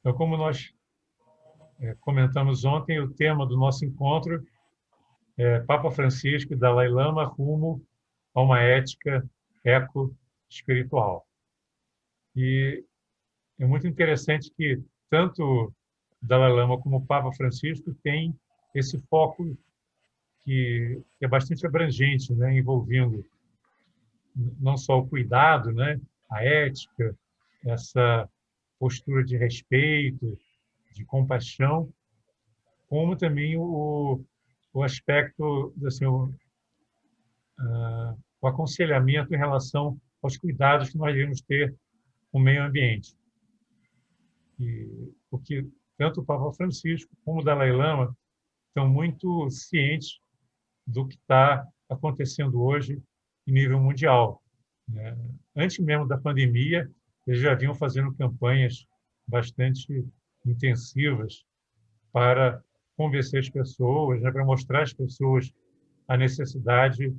Então, como nós comentamos ontem, o tema do nosso encontro é Papa Francisco e Dalai Lama rumo a uma ética eco-espiritual. E é muito interessante que tanto o Dalai Lama como o Papa Francisco têm esse foco que é bastante abrangente, né, envolvendo não só o cuidado, né, a ética, essa postura de respeito, de compaixão, como também o aspecto, assim, o aconselhamento em relação aos cuidados que nós devemos ter com o meio ambiente. E porque tanto o Papa Francisco como o Dalai Lama estão muito cientes do que está acontecendo hoje em nível mundial, né? Antes mesmo da pandemia, eles já vinham fazendo campanhas bastante intensivas para convencer as pessoas, né, para mostrar às pessoas a necessidade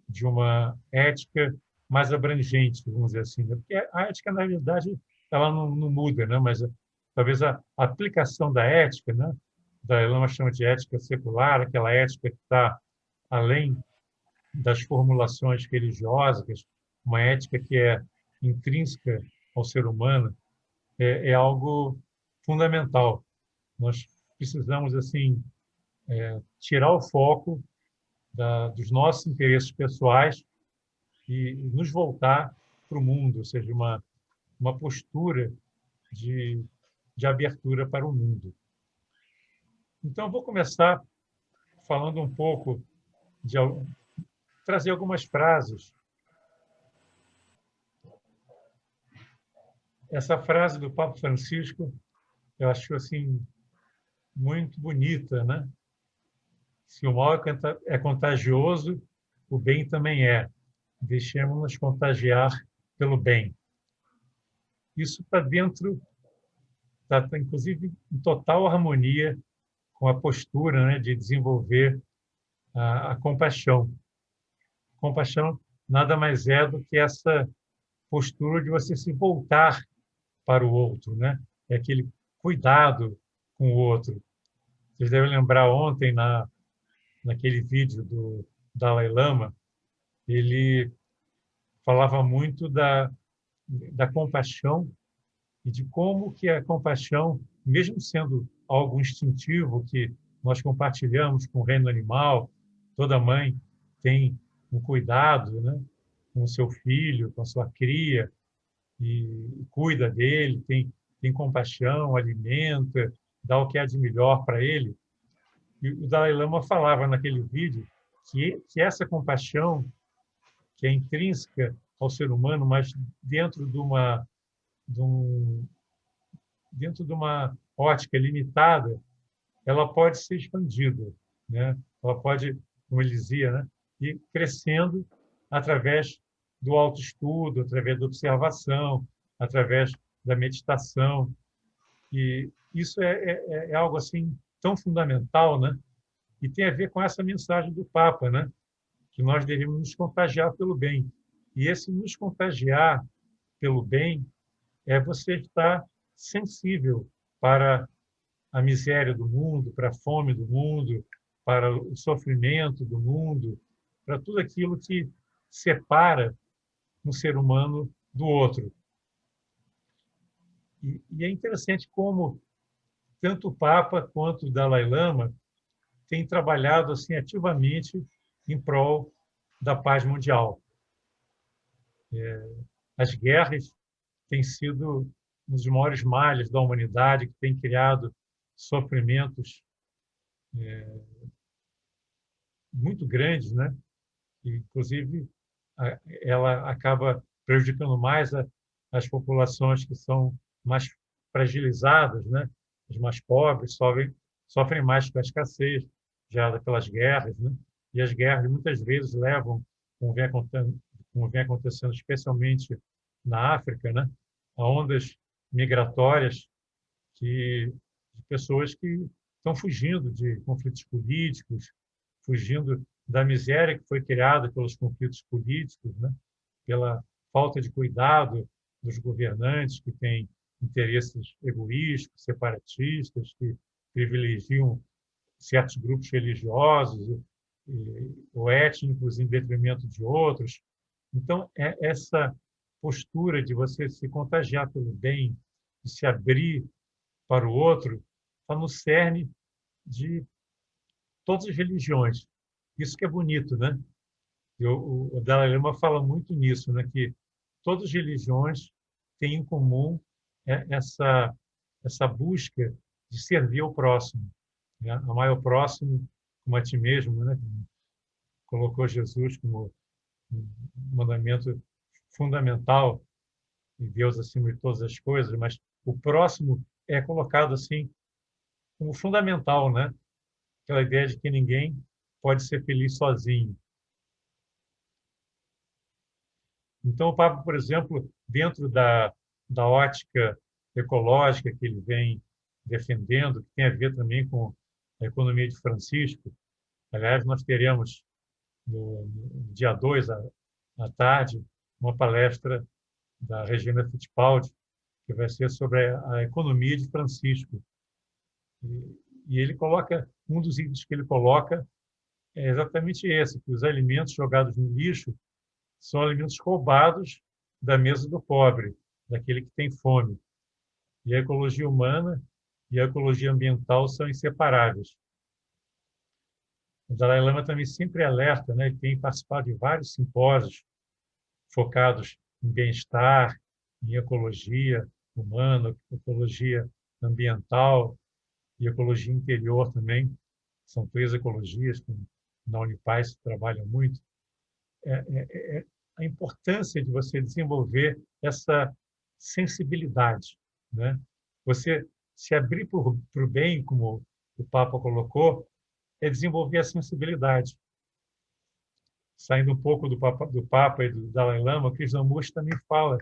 de uma ética mais abrangente, vamos dizer assim, né? Porque a ética, na verdade, ela não muda, né? Mas talvez a aplicação da ética, né? Da Lama chama de ética secular, aquela ética que está além das formulações religiosas, uma ética que é intrínseca ao ser humano, é algo fundamental. Nós precisamos assim tirar o foco dos nossos interesses pessoais e nos voltar para o mundo, ou seja, uma postura de, de abertura para o mundo. Então, eu vou começar falando um pouco de trazer algumas frases. Essa frase do Papa Francisco, eu acho assim muito bonita, né? Se o mal é contagioso, o bem também é. Deixemos-nos contagiar pelo bem. Isso está dentro, está inclusive em total harmonia com a postura, né, de desenvolver a compaixão. Compaixão nada mais é do que essa postura de você se voltar para o outro, né? É aquele cuidado com o outro. Vocês devem lembrar ontem naquele vídeo do Dalai Lama, ele falava muito da compaixão e de como que a compaixão, mesmo sendo algo instintivo que nós compartilhamos com o reino animal, toda mãe tem um cuidado, né, com o seu filho, com a sua cria, e cuida dele, tem compaixão, alimenta, dá o que há de melhor para ele. E o Dalai Lama falava naquele vídeo que essa compaixão, que é intrínseca ao ser humano, mas dentro de um, dentro de uma ótica limitada, ela pode ser expandida, né? Ela pode, como ele dizia, né, ir crescendo através do autoestudo, através da observação, através da meditação. E isso é algo assim tão fundamental, né? E tem a ver com essa mensagem do Papa, né? Que nós devemos nos contagiar pelo bem. E esse nos contagiar pelo bem é você estar sensível para a miséria do mundo, para a fome do mundo, para o sofrimento do mundo, para tudo aquilo que separa um ser humano do outro. E é interessante como tanto o Papa quanto o Dalai Lama têm trabalhado assim ativamente em prol da paz mundial. As guerras têm sido um dos maiores males da humanidade, que tem criado sofrimentos muito grandes, né? E, inclusive, ela acaba prejudicando mais as populações que são mais fragilizadas, né? Os mais pobres sofrem mais com a escassez gerada pelas guerras, né? E as guerras muitas vezes levam, como vem acontecendo especialmente na África, né? A ondas migratórias de pessoas que estão fugindo de conflitos políticos, fugindo da miséria que foi criada pelos conflitos políticos, né? Pela falta de cuidado dos governantes que têm interesses egoístas, separatistas, que privilegiam certos grupos religiosos ou étnicos em detrimento de outros. Então, essa postura de você se contagiar pelo bem, de se abrir para o outro, está no cerne de todas as religiões. Isso que é bonito, né? O Dalai Lama fala muito nisso, né? Que todas as religiões têm em comum essa busca de servir ao próximo, né? Amar o próximo como a ti mesmo, né? Colocou Jesus como um mandamento fundamental e Deus acima de todas as coisas, mas o próximo é colocado assim como fundamental, né? Aquela ideia de que ninguém pode ser feliz sozinho. Então, o Papa, por exemplo, dentro da ótica ecológica que ele vem defendendo, que tem a ver também com a economia de Francisco, aliás, nós teremos no dia 2 à tarde uma palestra da Regina Fittipaldi, que vai ser sobre a economia de Francisco. E ele coloca, um dos itens que ele coloca é exatamente esse, que os alimentos jogados no lixo são alimentos roubados da mesa do pobre, daquele que tem fome. E a ecologia humana e a ecologia ambiental são inseparáveis. O Dalai Lama também sempre alerta, né? Ele tem participado de vários simpósios focados em bem-estar, em ecologia humana, ecologia ambiental e ecologia interior também. São 3 ecologias que na Unipaz se trabalha muito. A importância de você desenvolver essa sensibilidade, né? Você se abrir para o bem, como o Papa colocou, é desenvolver a sensibilidade. Saindo um pouco do Papa e do Dalai Lama, o Krishnamurti também fala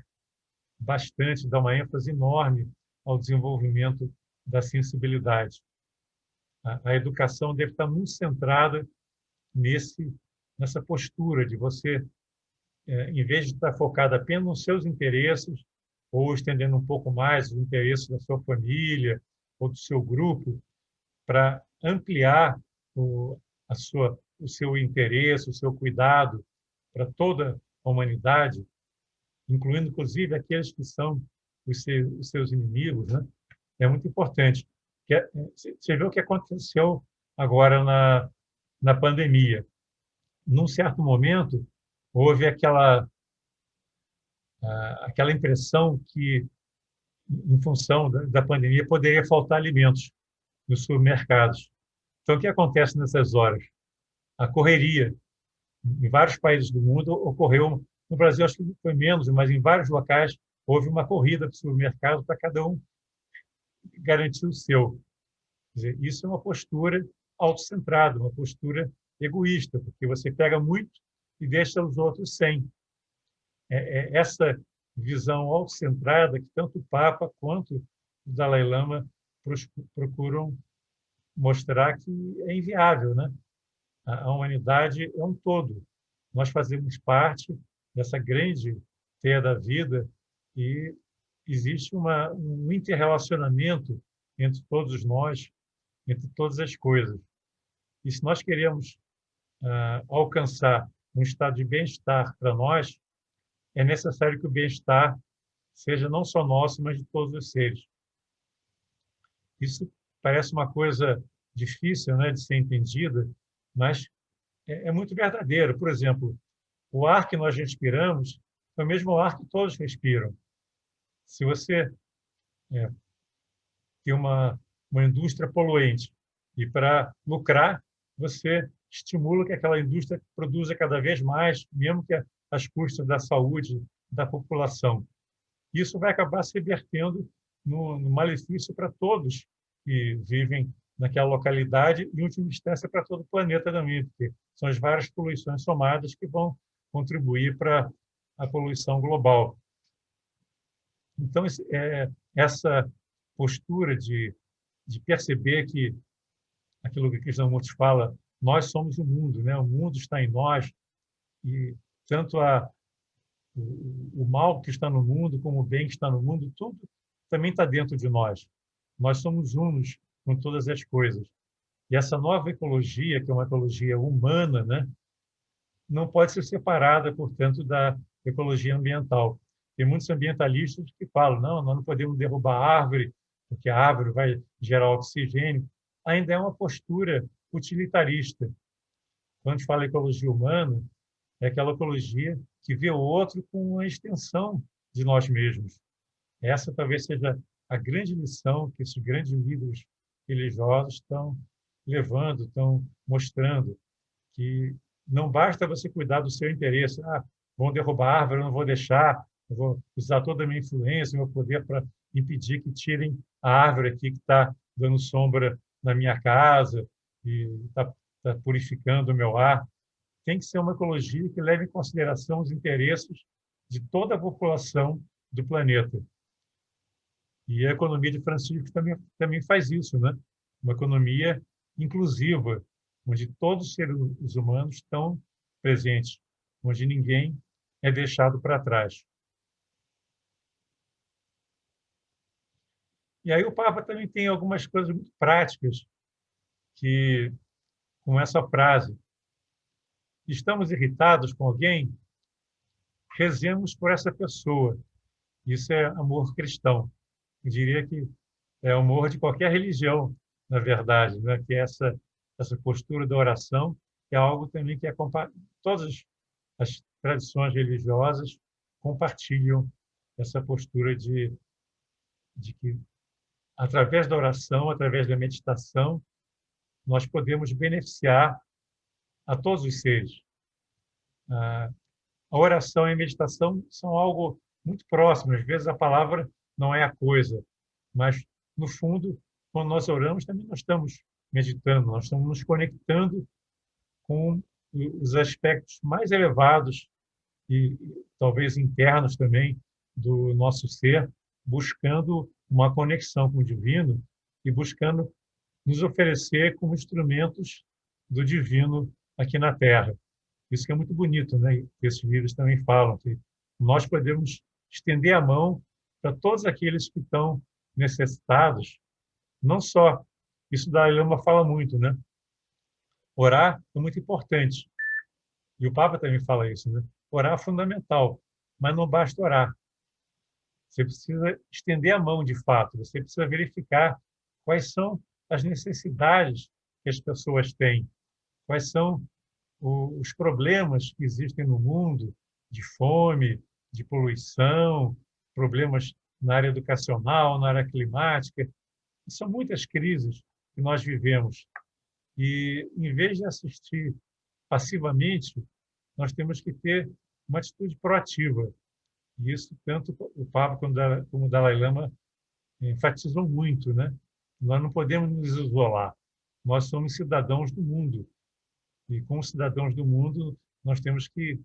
bastante, dá uma ênfase enorme ao desenvolvimento da sensibilidade. A educação deve estar muito centrada nessa postura de você, em vez de estar focado apenas nos seus interesses, ou estendendo um pouco mais os interesses da sua família ou do seu grupo, para ampliar o seu interesse, o seu cuidado para toda a humanidade, incluindo, inclusive, aqueles que são os seus inimigos, né? É muito importante. Você vê o que aconteceu agora na pandemia. Num certo momento, houve aquela impressão que, em função da pandemia, poderia faltar alimentos nos supermercados. Então, o que acontece nessas horas? A correria. Em vários países do mundo ocorreu, no Brasil acho que foi menos, mas em vários locais houve uma corrida para o supermercado para cada um garantir o seu. Quer dizer, isso é uma postura autocentrada, uma postura egoísta, porque você pega muito e deixa os outros sem. Essa visão autocentrada que tanto o Papa quanto o Dalai Lama procuram mostrar que é inviável, né? A humanidade é um todo. Nós fazemos parte dessa grande teia da vida e existe um interrelacionamento entre todos nós, entre todas as coisas. E se nós queremos alcançar um estado de bem-estar para nós, é necessário que o bem-estar seja não só nosso, mas de todos os seres. Isso parece uma coisa difícil, né, de ser entendida, mas é muito verdadeiro. Por exemplo, o ar que nós respiramos é o mesmo ar que todos respiram. Se você tem uma indústria poluente e, para lucrar, você estimula que aquela indústria produza cada vez mais, mesmo que às custas da saúde da população. Isso vai acabar se vertendo no malefício para todos que vivem naquela localidade e, em última instância, para todo o planeta também, porque são as várias poluições somadas que vão contribuir para a poluição global. Então, essa postura de perceber que aquilo que Krishnamurti fala, nós somos o mundo, né? O mundo está em nós e tanto o mal que está no mundo como o bem que está no mundo, tudo também está dentro de nós. Nós somos unos com todas as coisas. E essa nova ecologia, que é uma ecologia humana, né, não pode ser separada, portanto, da ecologia ambiental. Tem muitos ambientalistas que falam, não, nós não podemos derrubar a árvore, porque a árvore vai gerar oxigênio. Ainda é uma postura utilitarista. Quando a gente fala ecologia humana, é aquela ecologia que vê o outro como uma extensão de nós mesmos. Essa talvez seja a grande lição que esses grandes líderes religiosos estão levando, estão mostrando, que não basta você cuidar do seu interesse. Ah, vão derrubar a árvore, eu não vou deixar, eu vou usar toda a minha influência, meu poder para impedir que tirem a árvore aqui que está dando sombra na minha casa e está purificando o meu ar. Tem que ser uma ecologia que leve em consideração os interesses de toda a população do planeta. E a economia de Francisco também faz isso, né? Uma economia inclusiva, onde todos os seres humanos estão presentes, onde ninguém é deixado para trás. E aí o Papa também tem algumas coisas muito práticas que, com essa frase, estamos irritados com alguém, rezemos por essa pessoa. Isso é amor cristão. Eu diria que é o amor de qualquer religião, na verdade, né? Que essa postura da oração é algo também que todas as tradições religiosas compartilham essa postura de que, através da oração, através da meditação, nós podemos beneficiar a todos os seres. A oração e a meditação são algo muito próximo. Às vezes a palavra não é a coisa, mas, no fundo, quando nós oramos, também nós estamos meditando, nós estamos nos conectando com os aspectos mais elevados e talvez internos também do nosso ser, buscando uma conexão com o divino e buscando nos oferecer como instrumentos do divino aqui na Terra. Isso que é muito bonito, né? Esses livros também falam que nós podemos estender a mão para todos aqueles que estão necessitados. Não só, isso Dalai Lama fala muito, né? Orar é muito importante. E o Papa também fala isso, né? Orar é fundamental, mas não basta orar. Você precisa estender a mão de fato, você precisa verificar quais são as necessidades que as pessoas têm, quais são os problemas que existem no mundo de fome, de poluição, problemas na área educacional, na área climática. São muitas crises que nós vivemos. E, em vez de assistir passivamente, nós temos que ter uma atitude proativa. E isso, tanto o Papa como o Dalai Lama enfatizam muito, né? Nós não podemos nos isolar. Nós somos cidadãos do mundo. E, como cidadãos do mundo, nós temos que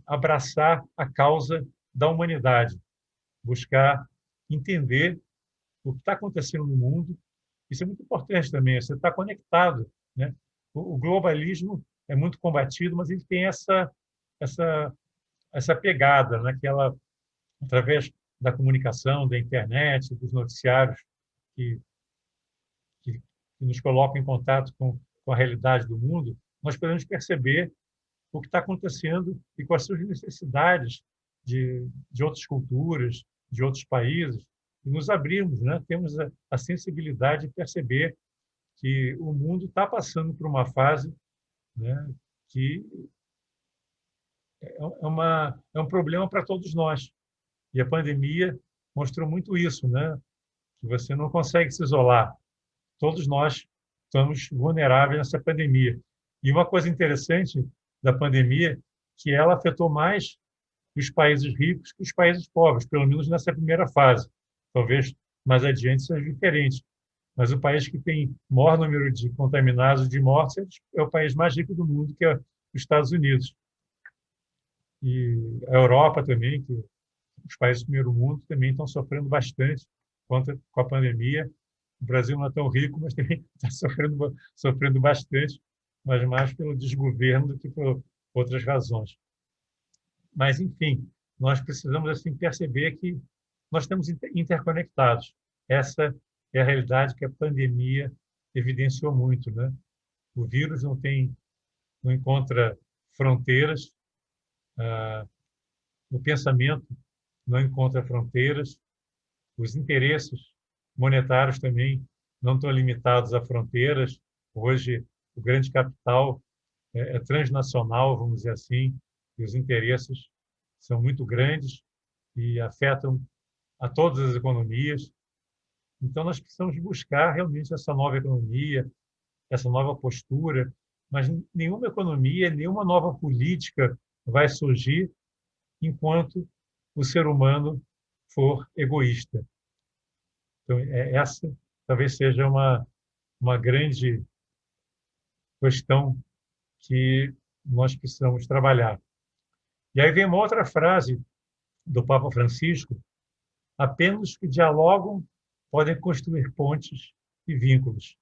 abraçar a causa da humanidade, buscar entender o que está acontecendo no mundo. Isso é muito importante também, você está conectado, né? O globalismo é muito combatido, mas ele tem essa, essa pegada, naquela, através da comunicação, da internet, dos noticiários que, que nos colocam em contato com a realidade do mundo, nós podemos perceber o que está acontecendo e quais são as necessidades de outras culturas, de outros países, e nos abrirmos, né? Temos a sensibilidade de perceber que o mundo está passando por uma fase, né, que é um problema para todos nós. E a pandemia mostrou muito isso, né? Que você não consegue se isolar. Todos nós estamos vulneráveis nessa pandemia. E uma coisa interessante da pandemia, que ela afetou mais os países ricos que os países pobres, pelo menos nessa primeira fase. Talvez mais adiante seja diferente. Mas o país que tem maior número de contaminados e de mortes é o país mais rico do mundo, que é os Estados Unidos. E a Europa também, que os países do primeiro mundo também estão sofrendo bastante com a pandemia. O Brasil não é tão rico, mas também está sofrendo bastante, mas mais pelo desgoverno do que por outras razões. Mas, enfim, nós precisamos assim perceber que nós estamos interconectados. Essa é a realidade que a pandemia evidenciou muito, né? O vírus não encontra fronteiras, o pensamento não encontra fronteiras, os interesses monetários também não estão limitados a fronteiras. Hoje, o grande capital é transnacional, vamos dizer assim, e os interesses são muito grandes e afetam a todas as economias. Então, nós precisamos buscar realmente essa nova economia, essa nova postura, mas nenhuma economia, nenhuma nova política vai surgir enquanto o ser humano for egoísta. Então, essa talvez seja uma grande questão que nós precisamos trabalhar. E aí vem uma outra frase do Papa Francisco: apenas os que dialogam podem construir pontes e vínculos.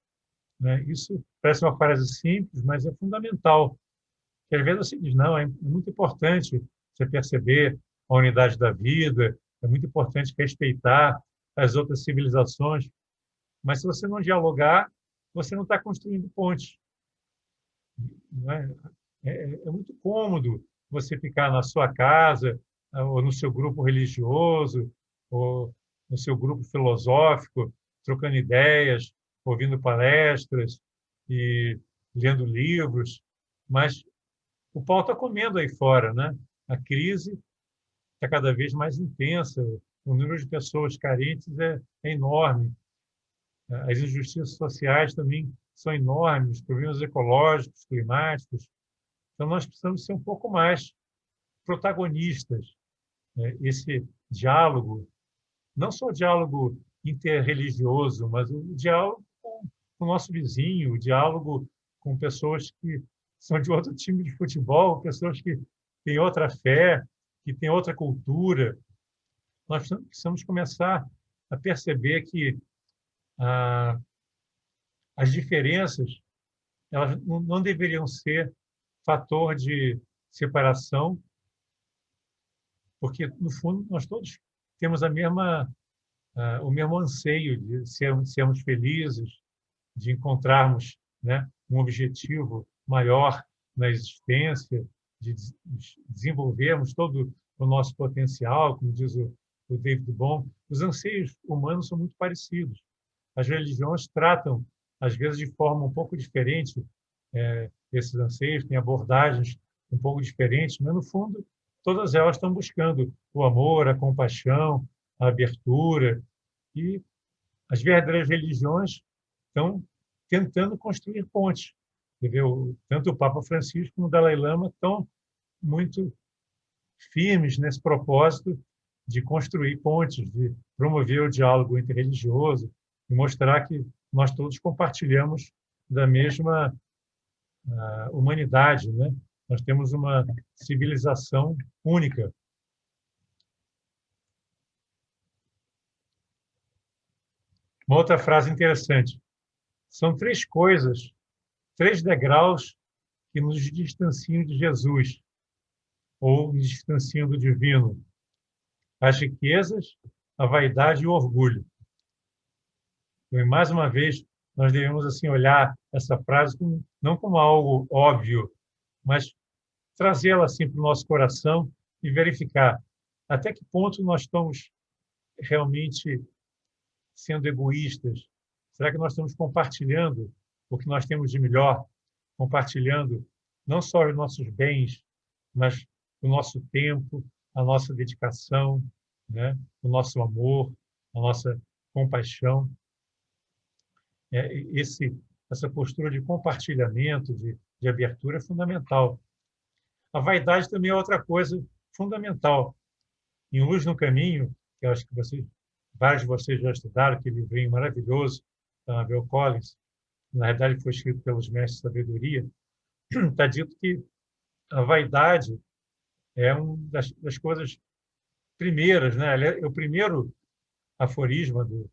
Né? Isso parece uma frase simples, mas é fundamental. Porque às vezes você diz, não, é muito importante você perceber a unidade da vida, é muito importante respeitar as outras civilizações, mas se você não dialogar, você não está construindo pontes. Não é? É muito cômodo você ficar na sua casa, ou no seu grupo religioso, ou no seu grupo filosófico, trocando ideias, ouvindo palestras e lendo livros, mas o pau está comendo aí fora, né? A crise está cada vez mais intensa, o número de pessoas carentes é enorme, as injustiças sociais também são enormes, problemas ecológicos, climáticos. Então, nós precisamos ser um pouco mais protagonistas. Né? Esse diálogo, não só o diálogo interreligioso, mas o diálogo com o nosso vizinho, o diálogo com pessoas que são de outro time de futebol, pessoas que têm outra fé, que têm outra cultura. Nós precisamos começar a perceber que as diferenças elas não deveriam ser fator de separação, porque, no fundo, nós todos temos o mesmo anseio de sermos felizes, de encontrarmos, né, um objetivo maior na existência, de desenvolvermos todo o nosso potencial, como diz o David Bohm. Os anseios humanos são muito parecidos. As religiões tratam, às vezes, de forma um pouco diferente esses anseios, têm abordagens um pouco diferentes, mas, no fundo, todas elas estão buscando o amor, a compaixão, a abertura. E as verdadeiras religiões estão tentando construir pontes. Tanto o Papa Francisco como o Dalai Lama estão muito firmes nesse propósito de construir pontes, de promover o diálogo interreligioso e mostrar que nós todos compartilhamos da mesma humanidade, né? Nós temos uma civilização única. Uma outra frase interessante. São três coisas, três degraus que nos distanciam de Jesus, ou nos distanciam do divino: as riquezas, a vaidade e o orgulho. E, mais uma vez, nós devemos assim olhar essa frase não como algo óbvio, mas trazê-la assim para o nosso coração e verificar até que ponto nós estamos realmente sendo egoístas. Será que nós estamos compartilhando o que nós temos de melhor, compartilhando não só os nossos bens, mas o nosso tempo, a nossa dedicação, né? O nosso amor, a nossa compaixão? Essa postura de compartilhamento, de abertura é fundamental. A vaidade também é outra coisa fundamental. Em Luz no Caminho, que eu acho que vários de vocês já estudaram, aquele livrinho maravilhoso da Bill Collins, na verdade foi escrito pelos mestres de sabedoria, está dito que a vaidade é uma das coisas primeiras, né? O primeiro aforisma do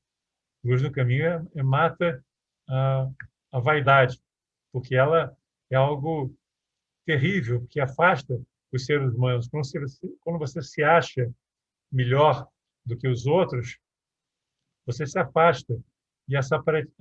Luz no Caminho mata a vaidade, porque ela é algo terrível, que afasta os seres humanos. Quando você se acha melhor do que os outros, você se afasta. E a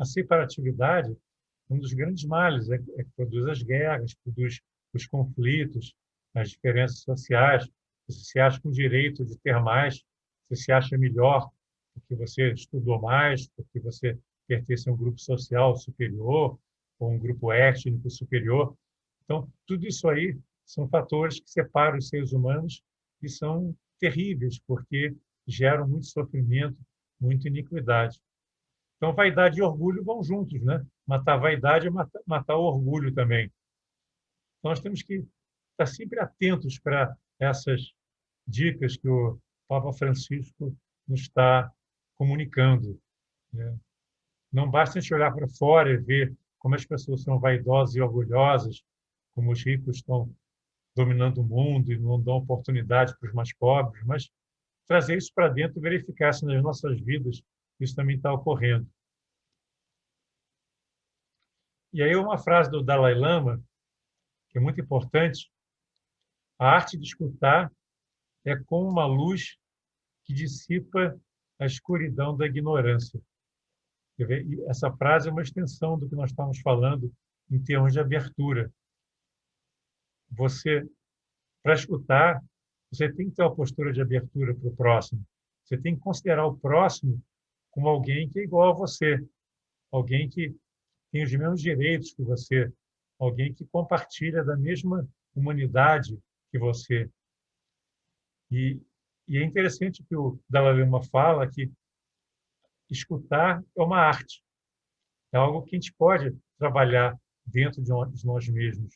separatividade é um dos grandes males, é que produz as guerras, produz os conflitos, as diferenças sociais. Você se acha com o direito de ter mais, você se acha melhor porque você estudou mais, porque você pertence a um grupo social superior ou um grupo étnico superior. Então, tudo isso aí são fatores que separam os seres humanos e são terríveis, porque geram muito sofrimento, muita iniquidade. Então, vaidade e orgulho vão juntos, né? Matar a vaidade é matar o orgulho também. Então, nós temos que estar sempre atentos para essas dicas que o Papa Francisco nos está comunicando, né? Não basta a gente olhar para fora e ver como as pessoas são vaidosas e orgulhosas, como os ricos estão dominando o mundo e não dão oportunidade para os mais pobres, mas trazer isso para dentro e verificar se nas nossas vidas isso também está ocorrendo. E aí uma frase do Dalai Lama, que é muito importante: a arte de escutar é como uma luz que dissipa a escuridão da ignorância. Essa frase é uma extensão do que nós estamos falando em termos de abertura. Você, para escutar, você tem que ter uma postura de abertura para o próximo. Você tem que considerar o próximo como alguém que é igual a você, alguém que tem os mesmos direitos que você, alguém que compartilha da mesma humanidade que você. E é interessante que o Dalai Lama fala que escutar é uma arte, é algo que a gente pode trabalhar dentro de nós mesmos.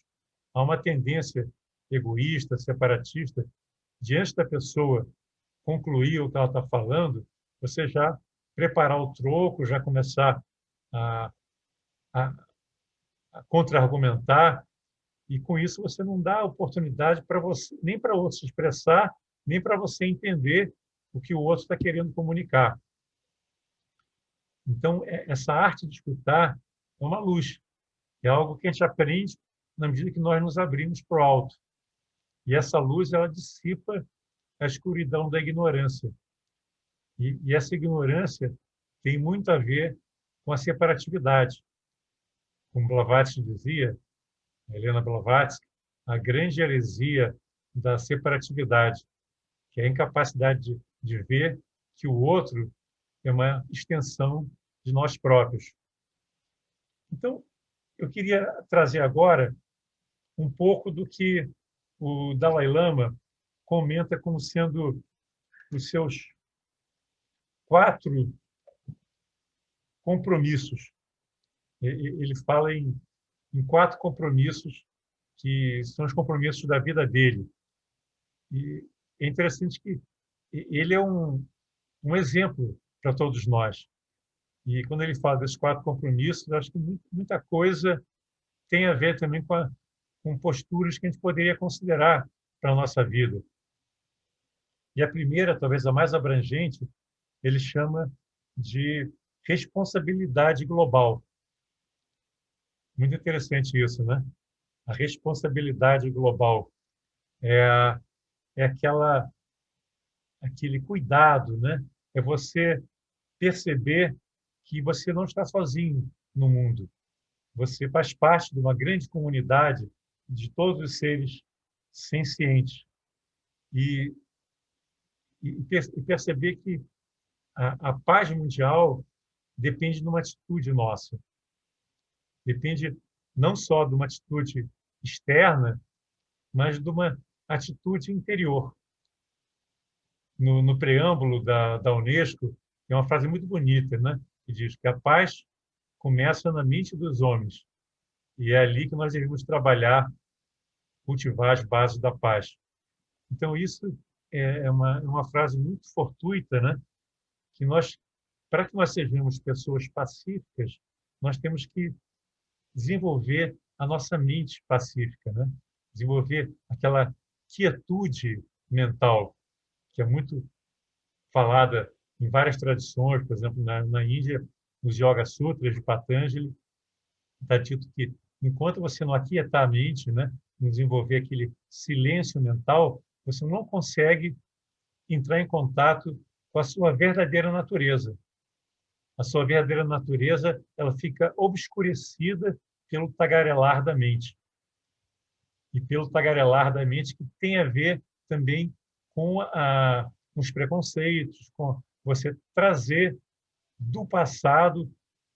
Há uma tendência egoísta, separatista, diante da pessoa concluir o que ela está falando, você já preparar o troco, já começar a, a, a contra-argumentar, e com isso você não dá oportunidade para você, nem para o outro se expressar, nem para você entender o que o outro está querendo comunicar. Então, essa arte de escutar é uma luz, é algo que a gente aprende na medida que nós nos abrimos para o alto. E essa luz, ela dissipa a escuridão da ignorância. E essa ignorância tem muito a ver com a separatividade. Como Blavatsky dizia, Helena Blavatsky, a grande heresia da separatividade, que é a incapacidade de ver que o outro é uma extensão de nós próprios. Então, eu queria trazer agora um pouco do que o Dalai Lama comenta como sendo os seus 4 compromissos. Ele fala em 4 compromissos que são os compromissos da vida dele. E é interessante que ele é um exemplo para todos nós. E quando ele fala desses 4 compromissos, eu acho que muita coisa tem a ver também com posturas que a gente poderia considerar para a nossa vida. E a primeira, talvez a mais abrangente, ele chama de responsabilidade global. Muito interessante isso, né? A responsabilidade global é aquele cuidado, né? É você perceber que você não está sozinho no mundo. Você faz parte de uma grande comunidade de todos os seres sencientes. E perceber que a paz mundial depende de uma atitude nossa. Depende não só de uma atitude externa, mas de uma atitude interior. No preâmbulo da Unesco, tem uma frase muito bonita, né? Que diz que a paz começa na mente dos homens. E é ali que nós devemos trabalhar, cultivar as bases da paz. Então, isso é uma frase muito fortuita, né? Que para que nós sejamos pessoas pacíficas, nós temos que desenvolver a nossa mente pacífica, né? Desenvolver aquela quietude mental, que é muito falada em várias tradições, por exemplo, na Índia, nos Yoga Sutras de Patanjali, está dito que enquanto você não aquietar a mente, né, não desenvolver aquele silêncio mental, você não consegue entrar em contato com a sua verdadeira natureza. A sua verdadeira natureza, ela fica obscurecida pelo tagarelar da mente. E pelo tagarelar da mente, que tem a ver também com os preconceitos, com você trazer do passado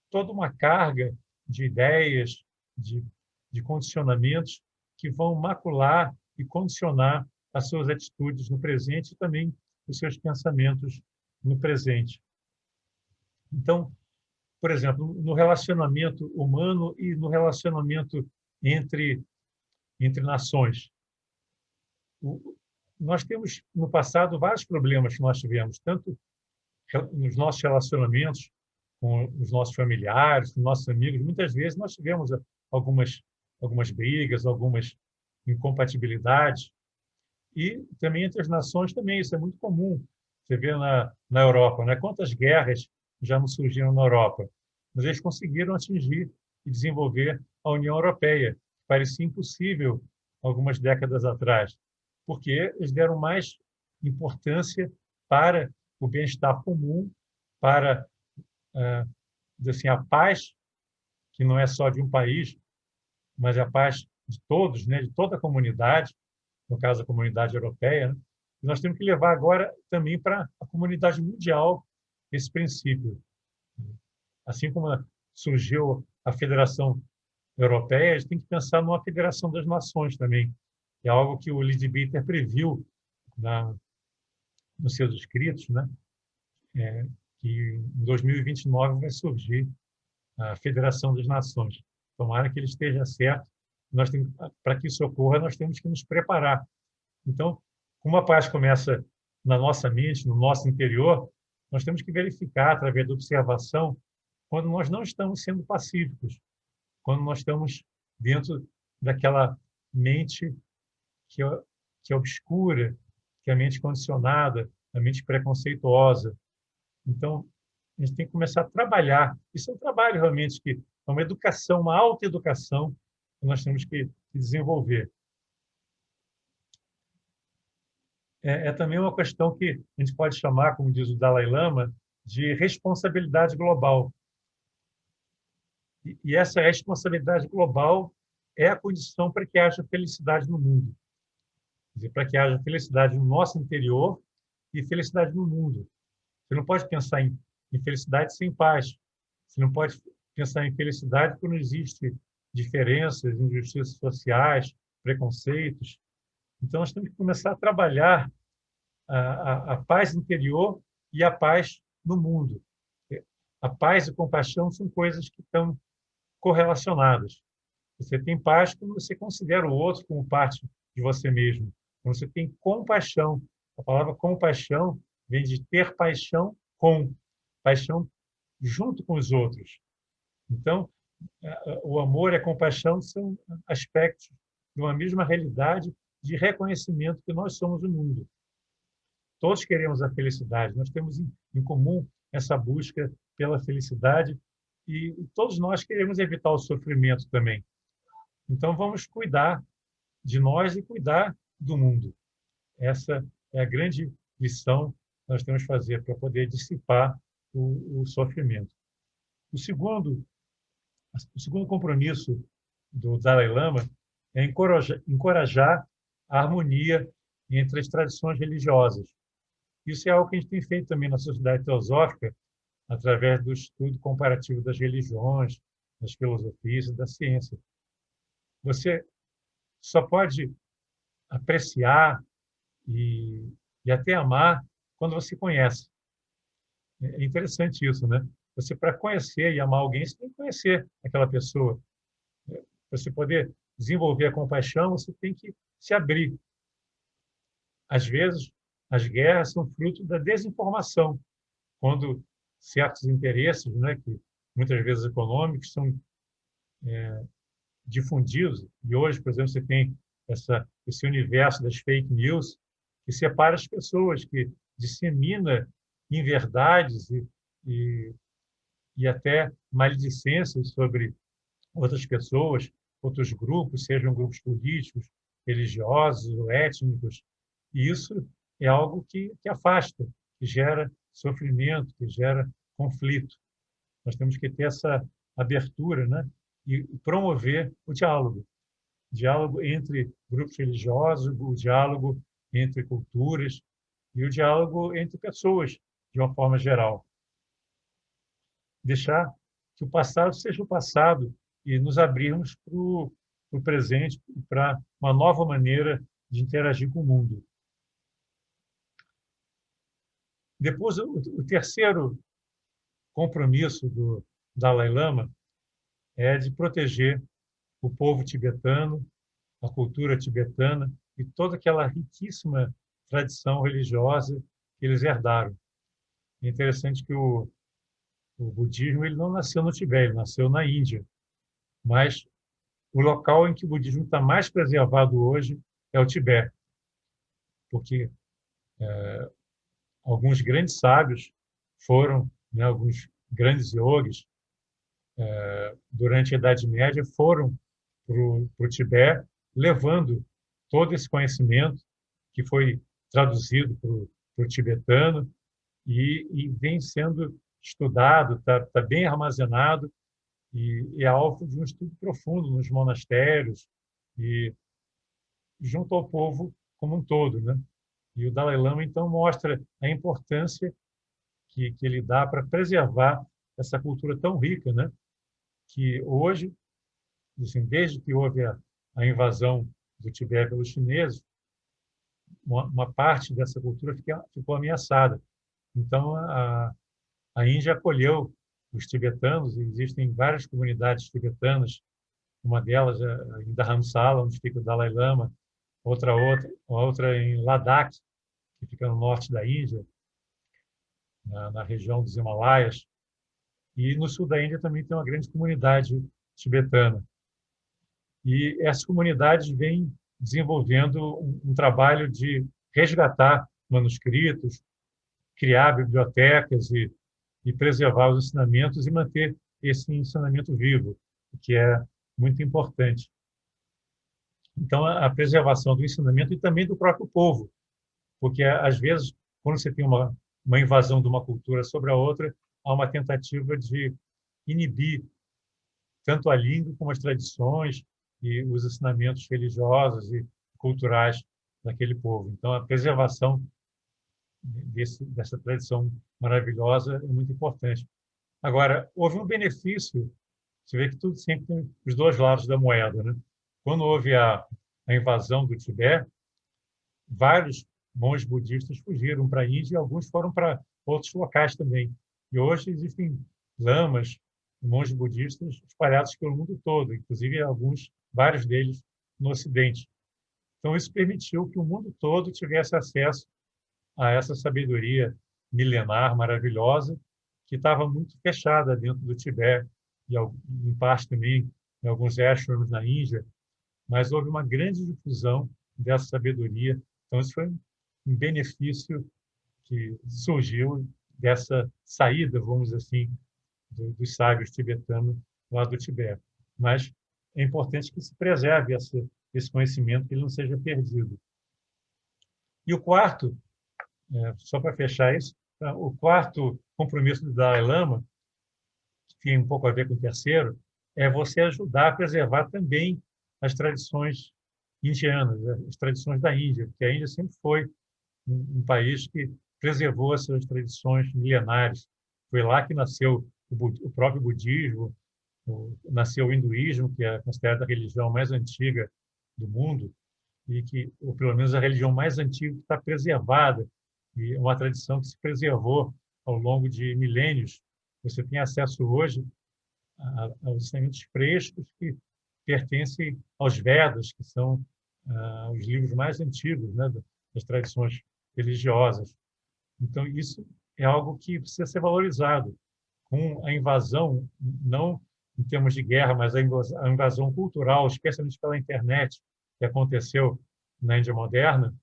toda uma carga de ideias, de condicionamentos que vão macular e condicionar as suas atitudes no presente e também os seus pensamentos no presente. Então, por exemplo, no relacionamento humano e no relacionamento entre nações, nós temos no passado vários problemas que nós tivemos, tanto nos nossos relacionamentos com os nossos familiares, com nossos amigos. Muitas vezes nós tivemos algumas brigas, algumas incompatibilidades, e também entre as nações também isso é muito comum. Você vê na Europa, né? Quantas guerras já não surgiram na Europa, mas eles conseguiram atingir e desenvolver a União Europeia. Parecia impossível algumas décadas atrás, porque eles deram mais importância para o bem-estar comum, para assim, a paz, que não é só de um país, mas a paz de todos, né, de toda a comunidade, no caso a comunidade europeia, né? E nós temos que levar agora também para a comunidade mundial esse princípio. Assim como surgiu a Federação Europeia, a gente tem que pensar numa Federação das Nações também. É algo que o Leadbeater previu nos seus escritos, né? Que em 2029 vai surgir a Federação das Nações. Tomara que ele esteja certo. Para que isso ocorra, nós temos que nos preparar. Então, como a paz começa na nossa mente, no nosso interior, nós temos que verificar, através da observação, quando nós não estamos sendo pacíficos, quando nós estamos dentro daquela mente que é obscura, que é a mente condicionada, a mente preconceituosa. Então, a gente tem que começar a trabalhar. Isso é um trabalho realmente que é uma educação, uma autoeducação que nós temos que desenvolver. É também uma questão que a gente pode chamar, como diz o Dalai Lama, de responsabilidade global. E essa responsabilidade global é a condição para que haja felicidade no mundo. Quer dizer, para que haja felicidade no nosso interior e felicidade no mundo. Você não pode pensar em felicidade sem paz. Você não pode pensar em felicidade quando existe diferenças, injustiças sociais, preconceitos. Então, nós temos que começar a trabalhar a paz interior e a paz no mundo. A paz e compaixão são coisas que estão correlacionadas. Você tem paz quando você considera o outro como parte de você mesmo. Quando você tem compaixão. A palavra compaixão vem de ter paixão com, paixão junto com os outros. Então, o amor e a compaixão são aspectos de uma mesma realidade de reconhecimento que nós somos o mundo. Todos queremos a felicidade, nós temos em comum essa busca pela felicidade e todos nós queremos evitar o sofrimento também. Então, vamos cuidar de nós e cuidar do mundo. Essa é a grande lição que nós temos que fazer para poder dissipar o sofrimento. O segundo compromisso do Dalai Lama é encorajar a harmonia entre as tradições religiosas. Isso é algo que a gente tem feito também na Sociedade Teosófica, através do estudo comparativo das religiões, das filosofias e da ciência. Você só pode apreciar e até amar quando você conhece. É interessante isso, né? Você, para conhecer e amar alguém, você tem que conhecer aquela pessoa. Para você poder desenvolver a compaixão, você tem que se abrir. Às vezes, as guerras são fruto da desinformação, quando certos interesses, né, que muitas vezes econômicos, são difundidos. E hoje, por exemplo, você tem esse universo das fake news que separa as pessoas, que dissemina inverdades e até maledicências sobre outras pessoas, outros grupos, sejam grupos políticos, religiosos ou étnicos. E isso é algo que afasta, que gera sofrimento, que gera conflito. Nós temos que ter essa abertura, né? E promover o diálogo entre grupos religiosos, o diálogo entre culturas e o diálogo entre pessoas, de uma forma geral. Deixar que o passado seja o passado e nos abrirmos para o presente e para uma nova maneira de interagir com o mundo. Depois, o terceiro compromisso do Dalai Lama é de proteger o povo tibetano, a cultura tibetana e toda aquela riquíssima tradição religiosa que eles herdaram. É interessante que o budismo ele não nasceu no Tibete, ele nasceu na Índia, mas o local em que o budismo está mais preservado hoje é o Tibete, porque alguns grandes sábios foram, né, alguns grandes yogis, durante a Idade Média, foram para o Tibete, levando todo esse conhecimento que foi traduzido para o tibetano e vem sendo estudado, está bem armazenado e é alvo de um estudo profundo nos monastérios e junto ao povo como um todo, né? E o Dalai Lama, então, mostra a importância que ele dá para preservar essa cultura tão rica, né? Que hoje, assim, desde que houve a invasão do Tibete pelos chineses, uma parte dessa cultura ficou ameaçada. Então, a Índia acolheu os tibetanos, e existem várias comunidades tibetanas, uma delas é em Dharamsala, onde fica o Dalai Lama, outra em Ladakh, que fica no norte da Índia, na região dos Himalaias. E no sul da Índia também tem uma grande comunidade tibetana. E essas comunidades vêm desenvolvendo um trabalho de resgatar manuscritos, criar bibliotecas e preservar os ensinamentos e manter esse ensinamento vivo, o que é muito importante. Então, a preservação do ensinamento e também do próprio povo, porque, às vezes, quando você tem uma invasão de uma cultura sobre a outra, há uma tentativa de inibir tanto a língua como as tradições e os ensinamentos religiosos e culturais daquele povo. Então, a preservação dessa tradição maravilhosa é muito importante. Agora, houve um benefício, você vê que tudo sempre tem os dois lados da moeda, né? Quando houve a invasão do Tibete, vários monges budistas fugiram para a Índia e alguns foram para outros locais também. E hoje existem lamas, monges budistas espalhados pelo mundo todo, inclusive vários deles no Ocidente. Então, isso permitiu que o mundo todo tivesse acesso a essa sabedoria milenar, maravilhosa, que estava muito fechada dentro do Tibete e, em parte também, em alguns ashrams na Índia, mas houve uma grande difusão dessa sabedoria. Então, isso foi um benefício que surgiu dessa saída, vamos dizer assim, dos sábios tibetanos lá do Tibete. Mas é importante que se preserve esse conhecimento, que ele não seja perdido. E o quarto, só para fechar isso, o quarto compromisso do Dalai Lama, que tem um pouco a ver com o terceiro, é você ajudar a preservar também as tradições indianas, as tradições da Índia, porque a Índia sempre foi um país que preservou as suas tradições milenares. Foi lá que nasceu o próprio budismo, nasceu o hinduísmo, que é considerada a religião mais antiga do mundo, e que, ou pelo menos a religião mais antiga que está preservada, e é uma tradição que se preservou ao longo de milênios. Você tem acesso hoje aos ensinamentos frescos que pertencem aos Vedas, que são os livros mais antigos, né, das tradições religiosas. Então, isso é algo que precisa ser valorizado. Com a invasão, não em termos de guerra, mas a invasão cultural, especialmente pela internet, que aconteceu na Índia moderna,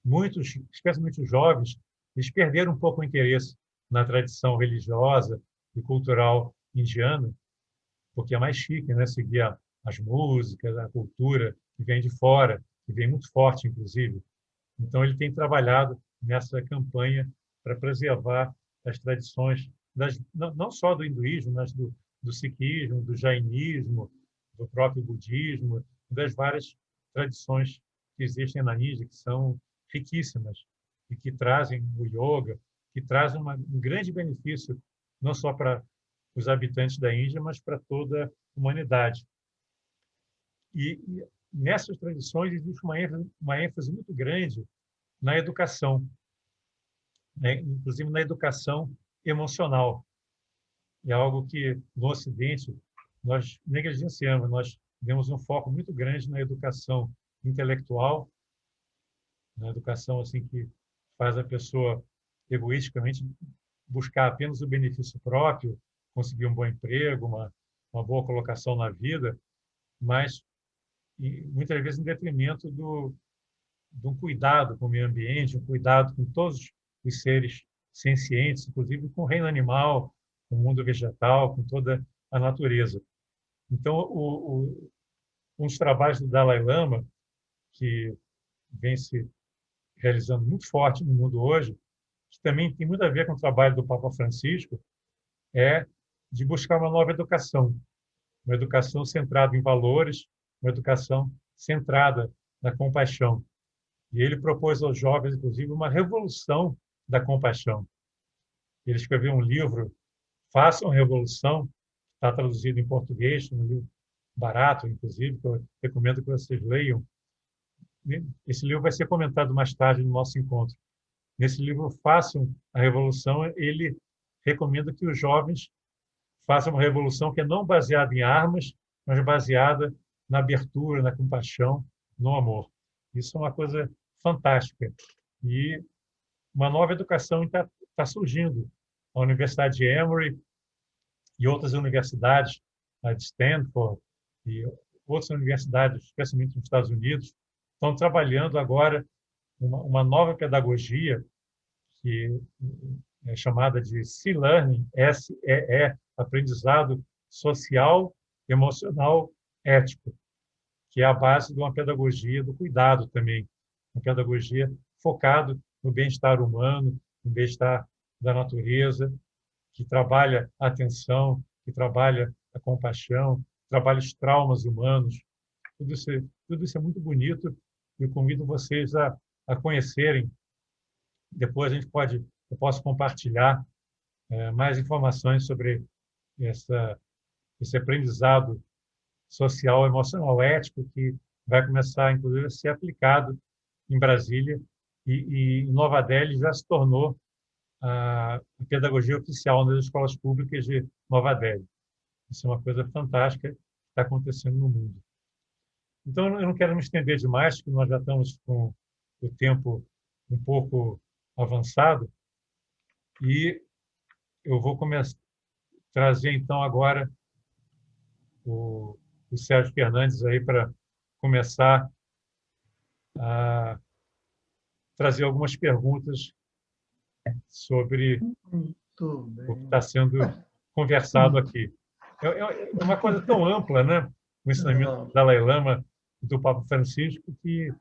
muitos, especialmente os jovens, eles perderam um pouco o interesse na tradição religiosa e cultural indiana, porque é mais chique, né? Seguir as músicas, a cultura que vem de fora, que vem muito forte, inclusive. Então, ele tem trabalhado nessa campanha para preservar as tradições, não só do hinduísmo, mas do sikhismo, do jainismo, do próprio budismo, das várias tradições que existem na Índia, que são riquíssimas e que trazem o yoga, que trazem um grande benefício, não só para os habitantes da Índia, mas para toda a humanidade. E nessas tradições existe uma ênfase muito grande na educação, né? Inclusive na educação emocional. É algo que, no Ocidente, nós negligenciamos, nós demos um foco muito grande na educação intelectual, na educação assim que faz a pessoa egoisticamente buscar apenas o benefício próprio, conseguir um bom emprego, uma boa colocação na vida, mas muitas vezes em detrimento de um cuidado com o meio ambiente, um cuidado com todos os seres sencientes, inclusive com o reino animal, com o mundo vegetal, com toda a natureza. Então, um dos trabalhos do Dalai Lama, que vem se realizando muito forte no mundo hoje, que também tem muito a ver com o trabalho do Papa Francisco, é de buscar uma nova educação, uma educação centrada em valores, uma educação centrada na compaixão. E ele propôs aos jovens, inclusive, uma revolução da compaixão. Ele escreveu um livro, Façam Revolução, está traduzido em português, um livro barato, inclusive, que eu recomendo que vocês leiam. Esse livro vai ser comentado mais tarde no nosso encontro. Nesse livro, Façam a Revolução, ele recomenda que os jovens façam uma revolução que é não baseada em armas, mas baseada na abertura, na compaixão, no amor. Isso é uma coisa fantástica. E uma nova educação está surgindo. A Universidade de Emory e outras universidades, a de Stanford e outras universidades, especialmente nos Estados Unidos, estão trabalhando agora uma nova pedagogia que é chamada de SEE-Learning, SEE, aprendizado social, emocional, ético, que é a base de uma pedagogia do cuidado também, uma pedagogia focada no bem-estar humano, no bem-estar da natureza, que trabalha a atenção, que trabalha a compaixão, trabalha os traumas humanos. Tudo isso é muito bonito e eu convido vocês a conhecerem. Depois eu posso compartilhar mais informações sobre esse aprendizado social, emocional, ético, que vai começar, inclusive, a ser aplicado em Brasília e em Nova Delhi já se tornou a pedagogia oficial nas escolas públicas de Nova Delhi. Isso é uma coisa fantástica que está acontecendo no mundo. Então, eu não quero me estender demais, porque nós já estamos com o tempo um pouco avançado, e eu vou trazer, então, agora o Sérgio Fernandes aí para começar a trazer algumas perguntas sobre o que está sendo conversado aqui. É uma coisa tão ampla, né? O ensinamento do Dalai Lama e do Papa Francisco, que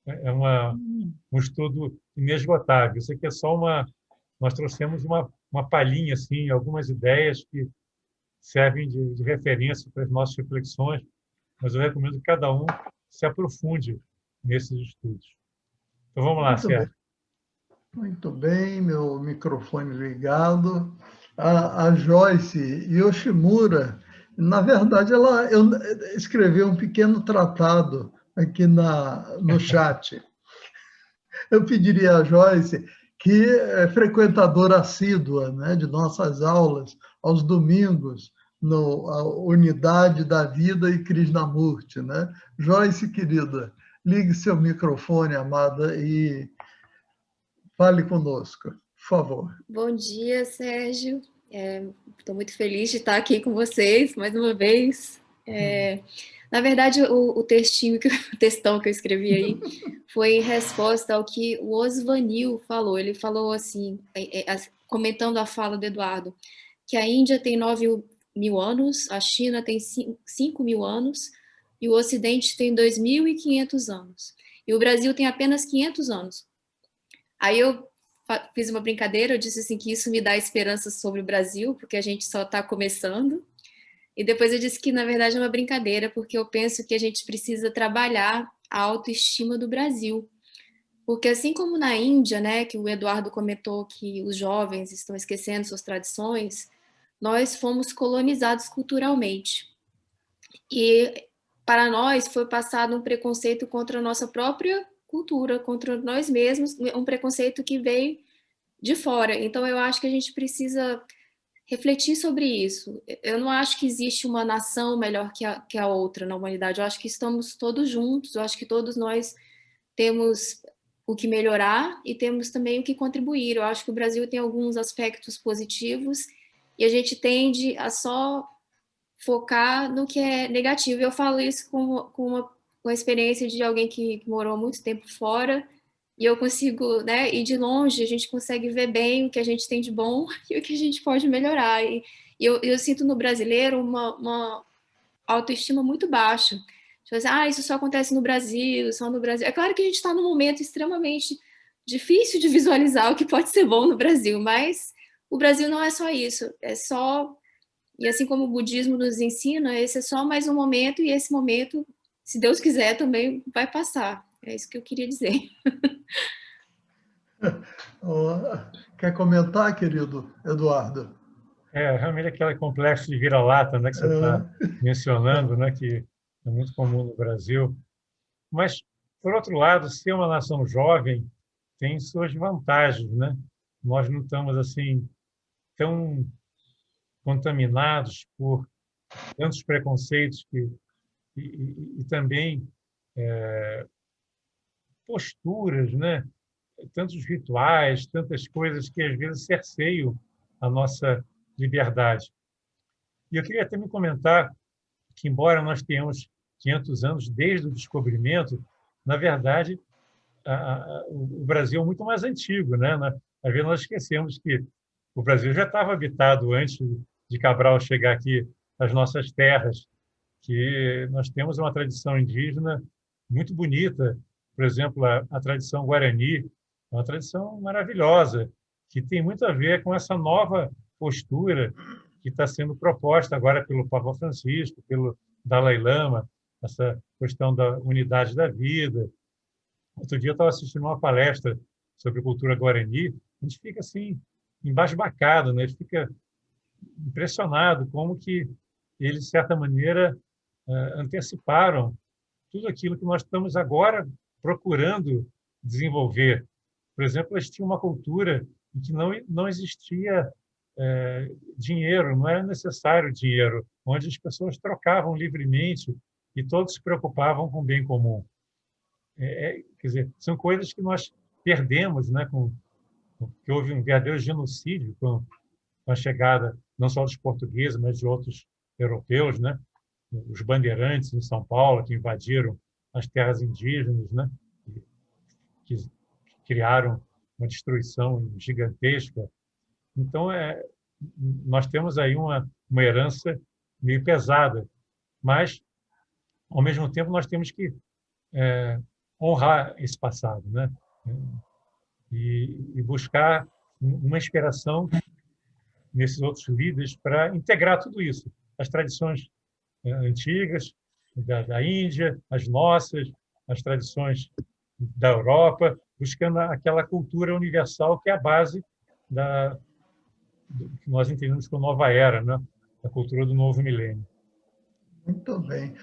é um estudo inesgotável. Isso aqui é só nós trouxemos uma palhinha, assim, algumas ideias que servem de referência para as nossas reflexões, mas eu recomendo que cada um se aprofunde nesses estudos. Então, vamos lá, Sérgio. Muito bem, meu microfone ligado. A Joyce Yoshimura, na verdade, eu escreveu um pequeno tratado aqui no chat. Eu pediria a Joyce, que é frequentadora assídua, né, de nossas aulas, aos domingos, a Unidade da Vida e Krishnamurti, né? Joyce, querida, ligue seu microfone, amada, e fale conosco, por favor. Bom dia, Sérgio. Estou muito feliz de estar aqui com vocês mais uma vez. Na verdade, o textão que eu escrevi aí foi em resposta ao que o Osvanil falou. Ele falou assim, comentando a fala do Eduardo, que a Índia tem 9.000 anos, a China tem 5.000 anos e o Ocidente tem 2.500 anos. E o Brasil tem apenas 500 anos. Aí eu fiz uma brincadeira, eu disse assim que isso me dá esperança sobre o Brasil, porque a gente só está começando. E depois eu disse que, na verdade, é uma brincadeira, porque eu penso que a gente precisa trabalhar a autoestima do Brasil. Porque assim como na Índia, né, que o Eduardo comentou que os jovens estão esquecendo suas tradições, nós fomos colonizados culturalmente. E para nós foi passado um preconceito contra a nossa própria cultura, contra nós mesmos, um preconceito que veio de fora. Então eu acho que a gente precisa refletir sobre isso. Eu não acho que existe uma nação melhor que a outra na humanidade. Eu acho que estamos todos juntos, eu acho que todos nós temos o que melhorar e temos também o que contribuir. Eu acho que o Brasil tem alguns aspectos positivos e a gente tende a só focar no que é negativo. Eu falo isso com a experiência de alguém que morou muito tempo fora, e eu consigo, né, ir de longe, a gente consegue ver bem o que a gente tem de bom e o que a gente pode melhorar. E eu sinto no brasileiro uma autoestima muito baixa. Tipo assim, isso só acontece no Brasil, só no Brasil. É claro que a gente está num momento extremamente difícil de visualizar o que pode ser bom no Brasil, mas o Brasil não é só isso, é só... E assim como o budismo nos ensina, esse é só mais um momento, e esse momento, se Deus quiser, também vai passar. É isso que eu queria dizer. Quer comentar, querido Eduardo? Realmente aquele complexo de vira-lata, né, que você está mencionando, né, que é muito comum no Brasil. Mas, por outro lado, ser uma nação jovem tem suas vantagens, né? Nós não estamos assim tão contaminados por tantos preconceitos e também posturas, né? Tantos rituais, tantas coisas que às vezes cerceiam a nossa liberdade. E eu queria também comentar que, embora nós tenhamos 500 anos desde o descobrimento, na verdade, o Brasil é muito mais antigo, né? Às vezes nós esquecemos que o Brasil já estava habitado antes de Cabral chegar aqui às nossas terras, que nós temos uma tradição indígena muito bonita. Por exemplo, a tradição Guarani é uma tradição maravilhosa, que tem muito a ver com essa nova postura que está sendo proposta agora pelo Papa Francisco, pelo Dalai Lama, essa questão da unidade da vida. Outro dia eu estava assistindo uma palestra sobre cultura guarani, a gente fica assim, embasbacado, né? A gente fica impressionado como que eles, de certa maneira, anteciparam tudo aquilo que nós estamos agora procurando desenvolver. Por exemplo, eles tinham uma cultura em que não existia dinheiro, não era necessário dinheiro, onde as pessoas trocavam livremente e todos se preocupavam com o bem comum. Quer dizer, são coisas que nós perdemos, né, que houve um verdadeiro genocídio com a chegada não só dos portugueses, mas de outros europeus, né? Os bandeirantes em São Paulo, que invadiram as terras indígenas, né? Que criaram uma destruição gigantesca. Então, nós temos aí uma herança meio pesada, mas, ao mesmo tempo, nós temos que honrar esse passado, né? E buscar uma inspiração nesses outros líderes para integrar tudo isso, as tradições antigas da Índia, as nossas, as tradições da Europa, buscando aquela cultura universal que é a base do que nós entendemos como nova era, né? A cultura do novo milênio. Muito bem.